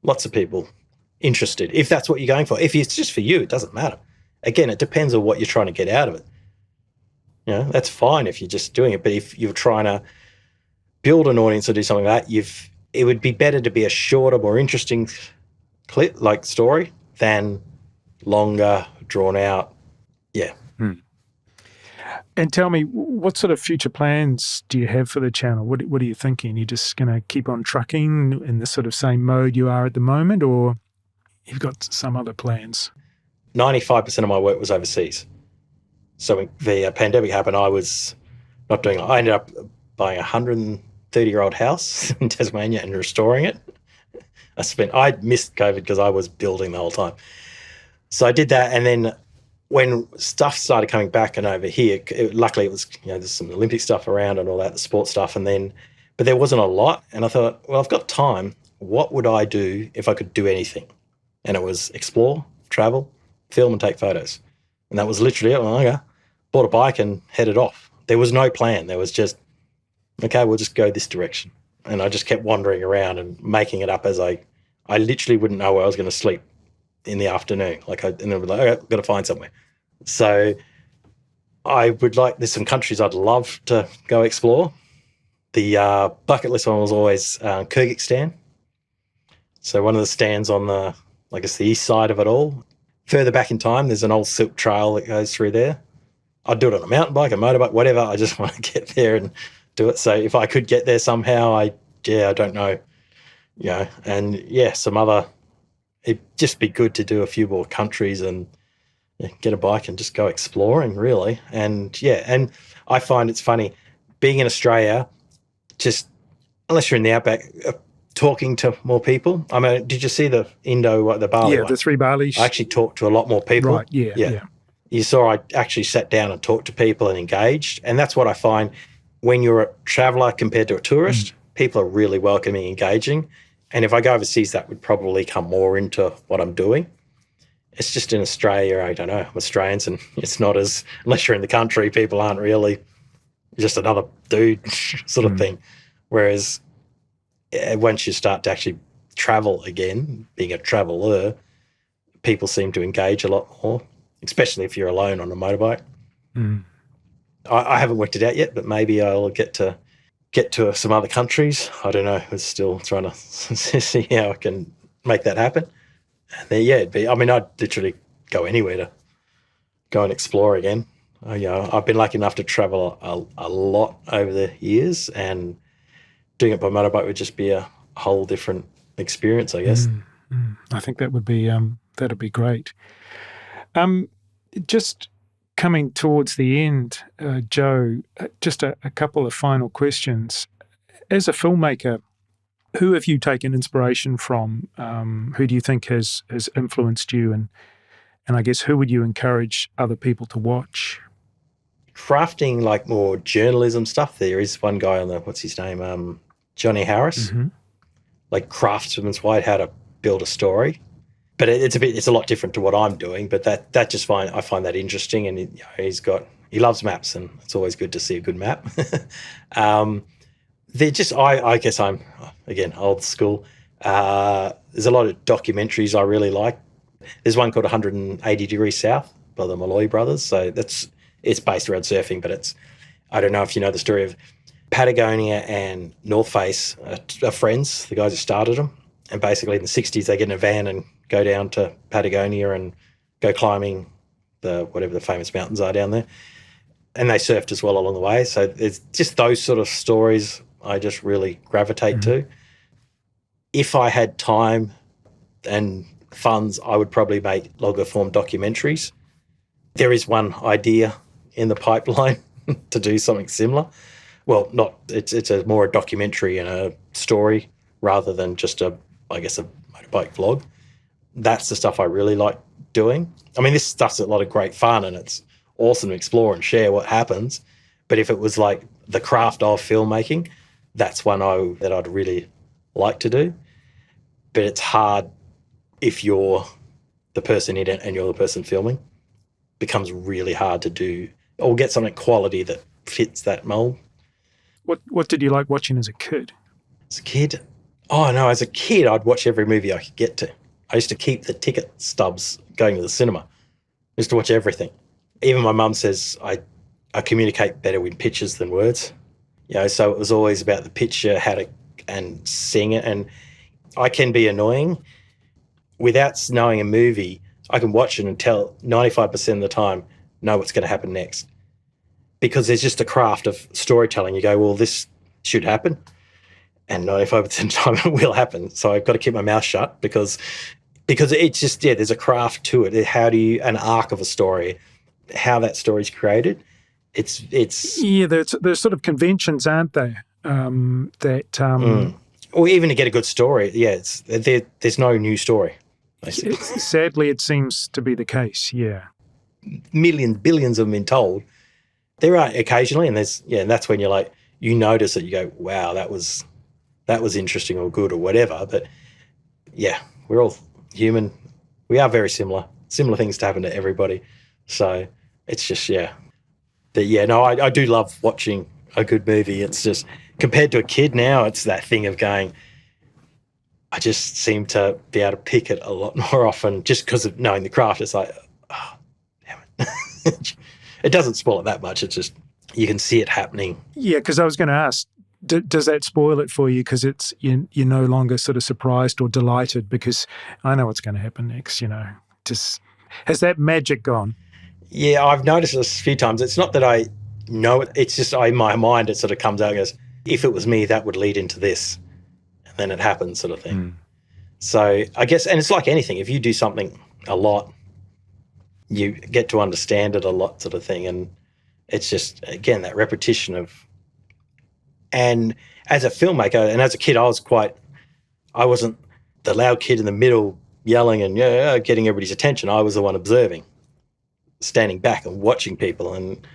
lots of people interested? If that's what you're going for. If it's just for you, it doesn't matter. Again, it depends on what you're trying to get out of it. That's fine if you're just doing it, but if you're trying to build an audience or do something like that, it would be better to be a shorter, more interesting clip, like story, than longer, drawn out. Yeah. And tell me, what sort of future plans do you have for the channel? What are you thinking? You're just going to keep on trucking in the sort of same mode you are at the moment, or you've got some other plans? 95% of my work was overseas. So when the pandemic happened, I was not doing it. I ended up buying a 130-year-old house in Tasmania and restoring it. I missed COVID because I was building the whole time. So I did that, and then when stuff started coming back and over here, luckily it was, there's some Olympic stuff around and all that, the sports stuff, but there wasn't a lot. And I thought, well, I've got time. What would I do if I could do anything? And it was explore, travel, film and take photos. And that was literally it. Okay, bought a bike and headed off. There was no plan. There was just, okay, we'll just go this direction. And I just kept wandering around and making it up as I literally wouldn't know where I was going to sleep in the afternoon. And then I'd be like, okay, I've got to find somewhere. So there's some countries I'd love to go explore. The bucket list one was always Kyrgyzstan. So one of the stands on the I guess, the east side of it all. Further back in time, there's an old silk trail that goes through there. I'd do it on a mountain bike, a motorbike, whatever. I just want to get there and do it. So if I could get there somehow, I don't know. And it'd just be good to do a few more countries and get a bike and just go exploring, really. And I find it's funny being in Australia, just unless you're in the outback, talking to more people. I mean, did you see the barley Yeah, one? the 3 barleys. I actually talked to a lot more people. Right, yeah. You saw I actually sat down and talked to people and engaged. And that's what I find when you're a traveller compared to a tourist, people are really welcoming, engaging. And if I go overseas, that would probably come more into what I'm doing. It's just in Australia, I don't know, I'm Australians, and it's not as, unless you're in the country, people aren't really just another dude sort of thing. Whereas once you start to actually travel again, being a traveller, people seem to engage a lot more, especially if you're alone on a motorbike. I haven't worked it out yet, but maybe I'll get to some other countries. I don't know. I'm still trying to see how I can make that happen. And then, I'd literally go anywhere to go and explore again. I've been lucky enough to travel a lot over the years, and doing it by motorbike would just be a whole different experience, I guess. I think that would be that'd be great. Just coming towards the end, Joe, just a couple of final questions. As a filmmaker, who have you taken inspiration from? Who do you think has influenced you? And I guess who would you encourage other people to watch? Crafting like more journalism stuff, there is one guy on what's his name? Johnny Harris. Like craftsman's way, how to build a story. But it's a lot different to what I'm doing. But that just I find that interesting, and he loves maps, and it's always good to see a good map. I guess I'm again old school. There's a lot of documentaries I really like. There's one called 180 Degrees South by the Malloy brothers. So it's based around surfing, but I don't know if you know the story of Patagonia and North Face are friends, the guys who started them. And basically in the 60s, they get in a van and go down to Patagonia and go climbing whatever the famous mountains are down there. And they surfed as well along the way. So it's just those sort of stories I just really gravitate to. If I had time and funds, I would probably make longer form documentaries. There is one idea in the pipeline to do something similar. Well, it's more a documentary and a story rather than just a motorbike vlog. That's the stuff I really like doing. I mean, this stuff's a lot of great fun and it's awesome to explore and share what happens. But if it was like the craft of filmmaking, that's one that I'd really like to do. But it's hard if you're the person in it and you're the person filming. It becomes really hard to do or get something quality that fits that mold. What did you like watching as a kid? As a kid? Oh, no, as a kid, I'd watch every movie I could get to. I used to keep the ticket stubs going to the cinema. I used to watch everything. Even my mum says I communicate better with pictures than words. So it was always about the picture, and seeing it. And I can be annoying. Without knowing a movie, I can watch it and tell 95% of the time, know what's going to happen next. Because there's just a craft of storytelling. You go, well, this should happen. And 95% of the time it will happen. So I've got to keep my mouth shut because it's just, there's a craft to it. How do you, an arc of a story, how that story's created. It's there's sort of conventions, aren't there? Or even to get a good story, there's no new story. Sadly, it seems to be the case, yeah. Billions have been told. There are occasionally, and and that's when you're like, you notice it, you go, wow, that was interesting or good or whatever. But yeah, we're all human. We are very similar. Similar things to happen to everybody. So it's just, I do love watching a good movie. It's just, compared to a kid now, it's that thing of going, I just seem to be able to pick it a lot more often just because of knowing the craft. It's like, oh, damn it. It doesn't spoil it that much. It's just, you can see it happening. Yeah, because I was going to ask, Does that spoil it for you because you're no longer sort of surprised or delighted because I know what's going to happen next, Just has that magic gone? Yeah, I've noticed this a few times. It's not that I know it, it's just in my mind it sort of comes out and goes, if it was me, that would lead into this. And then it happens sort of thing. So I guess, and it's like anything, if you do something a lot, you get to understand it a lot sort of thing. And it's just, again, that repetition of, and as a filmmaker and as a kid, I wasn't the loud kid in the middle yelling and getting everybody's attention. I was the one observing, standing back and watching people and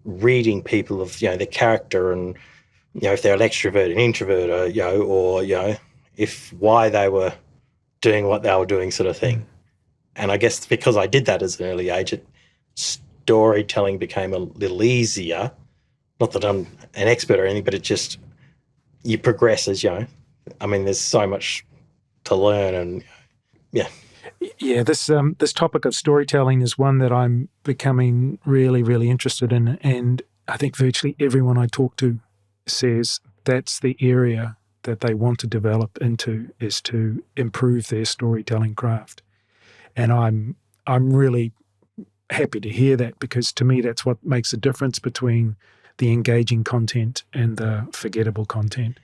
reading people of, their character and, if they're an extrovert, an introvert, or if why they were doing what they were doing sort of thing. And I guess because I did that as an early age, storytelling became a little easier. Not that I'm an expert or anything, but it just, you progress as, there's so much to learn and, yeah. Yeah, this topic of storytelling is one that I'm becoming really, really interested in. And I think virtually everyone I talk to says that's the area that they want to develop into, is to improve their storytelling craft. And I'm really happy to hear that, because to me that's what makes a difference between the engaging content and the forgettable content.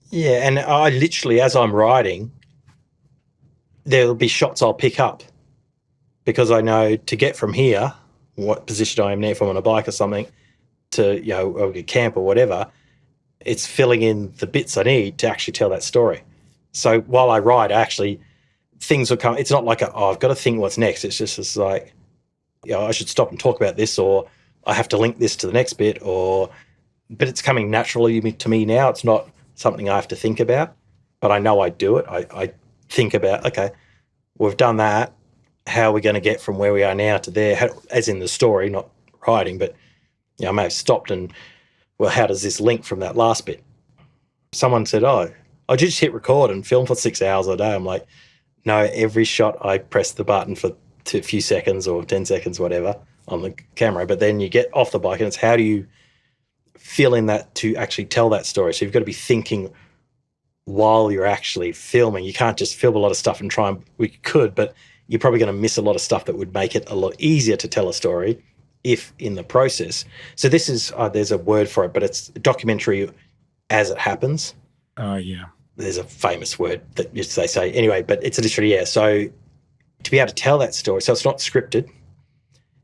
Yeah, and I literally, as I'm writing, there'll be shots I'll pick up because I know to get from here, what position I am now, if I'm on a bike or something, to, a camp or whatever, it's filling in the bits I need to actually tell that story. So while I write, actually, things will come. It's not like, I've got to think what's next. It's just like, I should stop and talk about this, or I have to link this to the next bit, but it's coming naturally to me now. It's not something I have to think about, but I know I do it. I think about, okay, we've done that. How are we going to get from where we are now to there? As in the story, not writing, but I may have stopped and, well, how does this link from that last bit? Someone said, I just hit record and film for 6 hours a day. I'm like, no, every shot I press the button for a few seconds or 10 seconds, whatever, on the camera. But then you get off the bike and it's how do you fill in that to actually tell that story? So you've got to be thinking while you're actually filming. You can't just film a lot of stuff and try and, we could, but you're probably going to miss a lot of stuff that would make it a lot easier to tell a story if in the process. So this is, there's a word for it, but it's a documentary as it happens. Oh, yeah. There's a famous word that they say. Anyway, but it's literally, yeah. So to be able to tell that story, so it's not scripted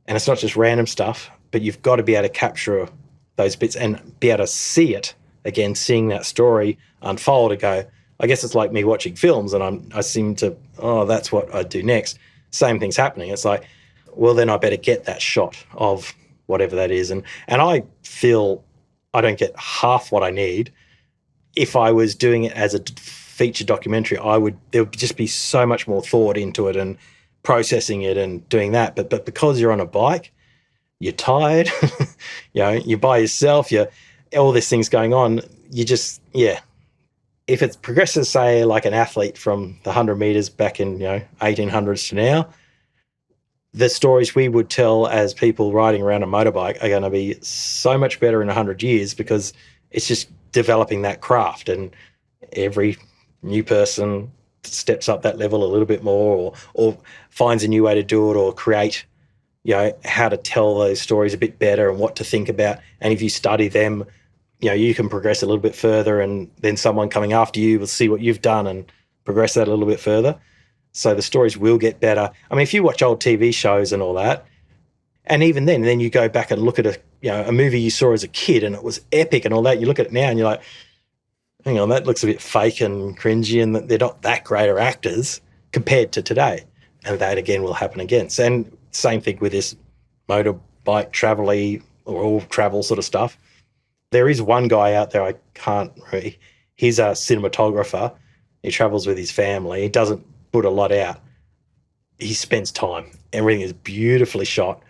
and it's not just random stuff, but you've got to be able to capture those bits and be able to see it again, seeing that story unfold and go, I guess it's like me watching films and I seem to, that's what I do next. Same thing's happening. It's like, well, then I better get that shot of whatever that is. And I feel I don't get half what I need. If I was doing it as a feature documentary, there would just be so much more thought into it and processing it and doing that. But because you're on a bike, you're tired, you're by yourself, all these things going on, you just, If it progresses, say, like an athlete from the 100 meters back in, 1800s to now, the stories we would tell as people riding around a motorbike are going to be so much better in 100 years because it's just developing that craft, and every new person steps up that level a little bit more or finds a new way to do it or create, how to tell those stories a bit better and what to think about. And if you study them, you can progress a little bit further, and then someone coming after you will see what you've done and progress that a little bit further. So the stories will get better. I mean, if you watch old TV shows and all that, and even then you go back and look at a movie you saw as a kid and it was epic and all that, you look at it now and you're like, hang on, that looks a bit fake and cringy and they're not that great of actors compared to today. And that again will happen again. So, and same thing with this motorbike travel-y or all travel sort of stuff. There is one guy out there, I can't really, he's a cinematographer. He travels with his family. He doesn't put a lot out. He spends time. Everything is beautifully shot.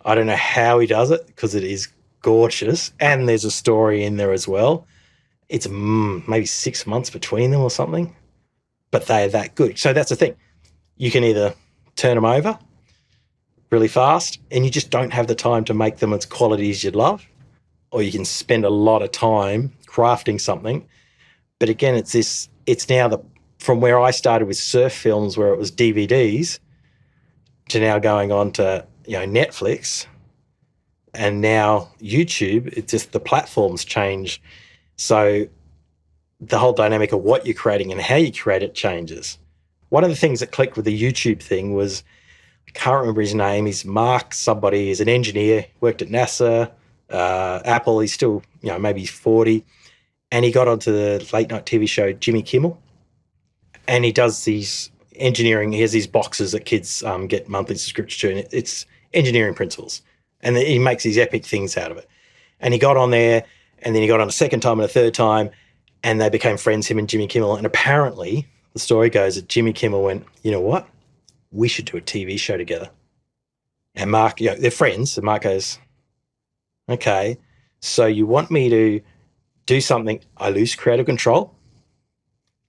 I don't know how he does it because it is gorgeous. And there's a story in there as well. It's maybe 6 months between them or something, but they're that good. So that's the thing. You can either turn them over really fast and you just don't have the time to make them as quality as you'd love, or you can spend a lot of time crafting something. But again, it's now from where I started with surf films where it was DVDs to now going on to, Netflix and now YouTube. It's just the platforms change. So the whole dynamic of what you're creating and how you create it changes. One of the things that clicked with the YouTube thing was, I can't remember his name. He's Mark somebody. He's an engineer, worked at NASA, Apple. He's still, maybe he's 40. And he got onto the late night TV show Jimmy Kimmel. And he does these engineering. He has these boxes that kids get monthly subscription to. And it's engineering principles. And he makes these epic things out of it. And he got on there, and then he got on a second time and a third time, and they became friends, him and Jimmy Kimmel. And apparently, the story goes that Jimmy Kimmel went, you know what? We should do a TV show together. And Mark, they're friends. And Mark goes, okay, so you want me to do something, I lose creative control,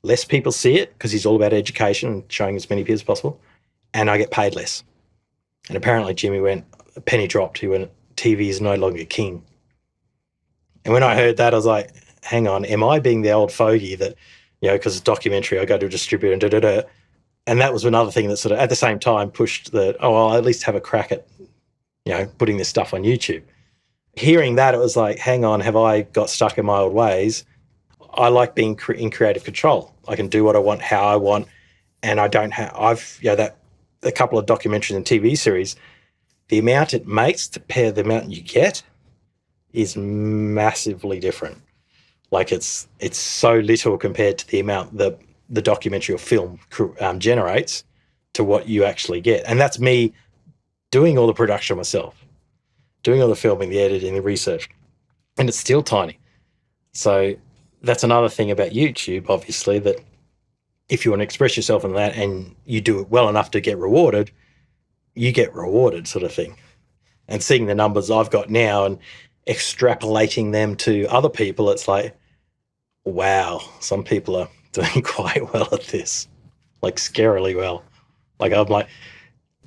less people see it because he's all about education and showing as many people as possible, and I get paid less. And apparently Jimmy went, a penny dropped. He went, TV is no longer king. And when I heard that, I was like, hang on, am I being the old fogey that, because it's a documentary, I go to a distributor and da-da-da. And that was another thing that sort of, at the same time, pushed I'll at least have a crack at, putting this stuff on YouTube. Hearing that, it was like, hang on, have I got stuck in my old ways? I like being in creative control. I can do what I want, how I want, and I don't have, a couple of documentaries and TV series, the amount it makes to pair the amount you get is massively different. Like it's so little compared to the amount that the documentary or film generates to what you actually get. And that's me doing all the production myself, doing all the filming, the editing, the research, and it's still tiny. So that's another thing about YouTube, obviously, that if you want to express yourself in that and you do it well enough to get rewarded, you get rewarded, sort of thing. And seeing the numbers I've got now and extrapolating them to other people, it's like, wow, some people are doing quite well at this, like scarily well. Like I'm like,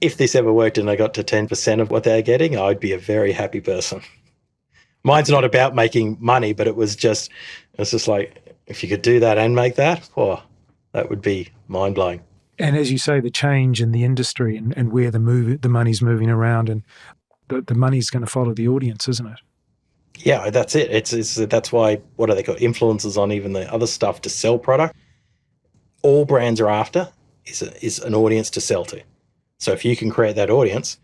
if this ever worked and I got to 10% of what they're getting, I'd be a very happy person. Mine's not about making money, but it's just like, if you could do that and make that, that would be mind-blowing. And as you say, the change in the industry and where the money's moving around, and the money's going to follow the audience, isn't it? Yeah, that's it. That's why, what do they call influencers on even the other stuff to sell product? All brands are after is an audience to sell to. So if you can create that audience,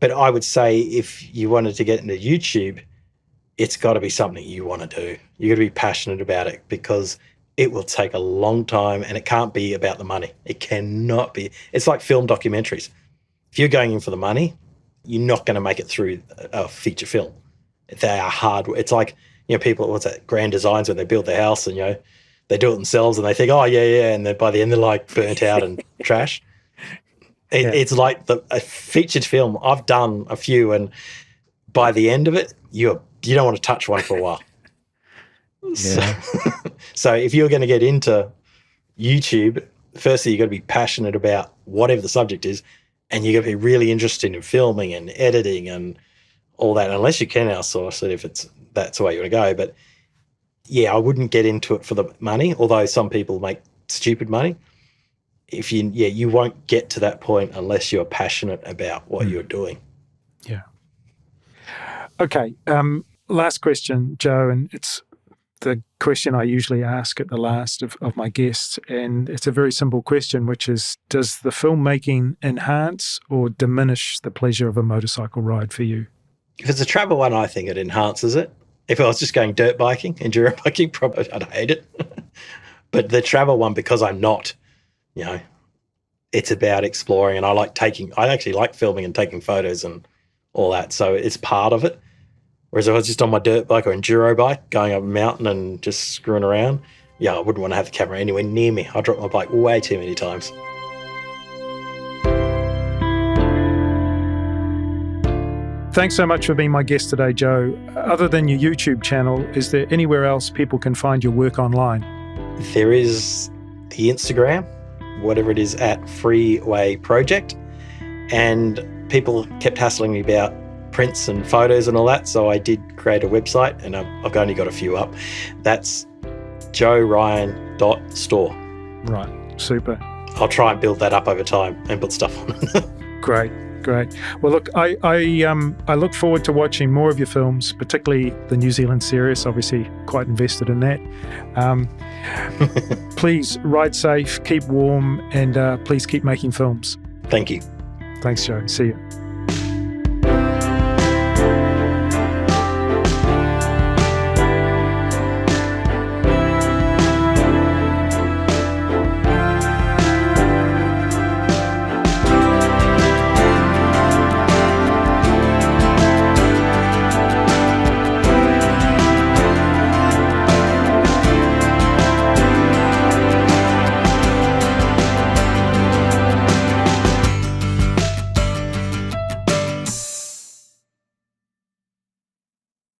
But I would say if you wanted to get into YouTube, it's got to be something you want to do. You got to be passionate about it because it will take a long time and it can't be about the money. It cannot be. It's like film documentaries. If you're going in for the money, you're not going to make it through a feature film. They are hard. It's like, people, what's that, grand designs when they build their house and, they do it themselves and they think, oh, yeah. And then by the end, they're like burnt out and trash. It's like a featured film. I've done a few, and by the end of it, you don't want to touch one for a while. Yeah. So if you're going to get into YouTube, firstly, you've got to be passionate about whatever the subject is, and you've got to be really interested in filming and editing and all that, unless you can outsource it if that's the way you want to go. But yeah, I wouldn't get into it for the money, although some people make stupid money. If you won't get to that point unless you're passionate about what you're doing. Yeah. Okay. Last question, Joe, and it's the question I usually ask at the last of my guests, and it's a very simple question, which is, does the filmmaking enhance or diminish the pleasure of a motorcycle ride for you? If it's a travel one, I think it enhances it. If I was just going dirt biking, enduro biking, probably I'd hate it. But the travel one, because I'm not, it's about exploring, and I actually like filming and taking photos and all that. So it's part of it. Whereas if I was just on my dirt bike or enduro bike, going up a mountain and just screwing around, I wouldn't want to have the camera anywhere near me. I dropped my bike way too many times. Thanks so much for being my guest today, Joe. Other than your YouTube channel, is there anywhere else people can find your work online? There is the Instagram, whatever it is, at Freeway Project. And people kept hassling me about prints and photos and all that. So I did create a website, and I've only got a few up. That's joeryan.store. Right. Super. I'll try and build that up over time and put stuff on it. Great. Well, look, I look forward to watching more of your films, particularly the New Zealand series. Obviously, quite invested in that. Please ride safe, keep warm, and please keep making films. Thank you. Thanks, Joe. See you.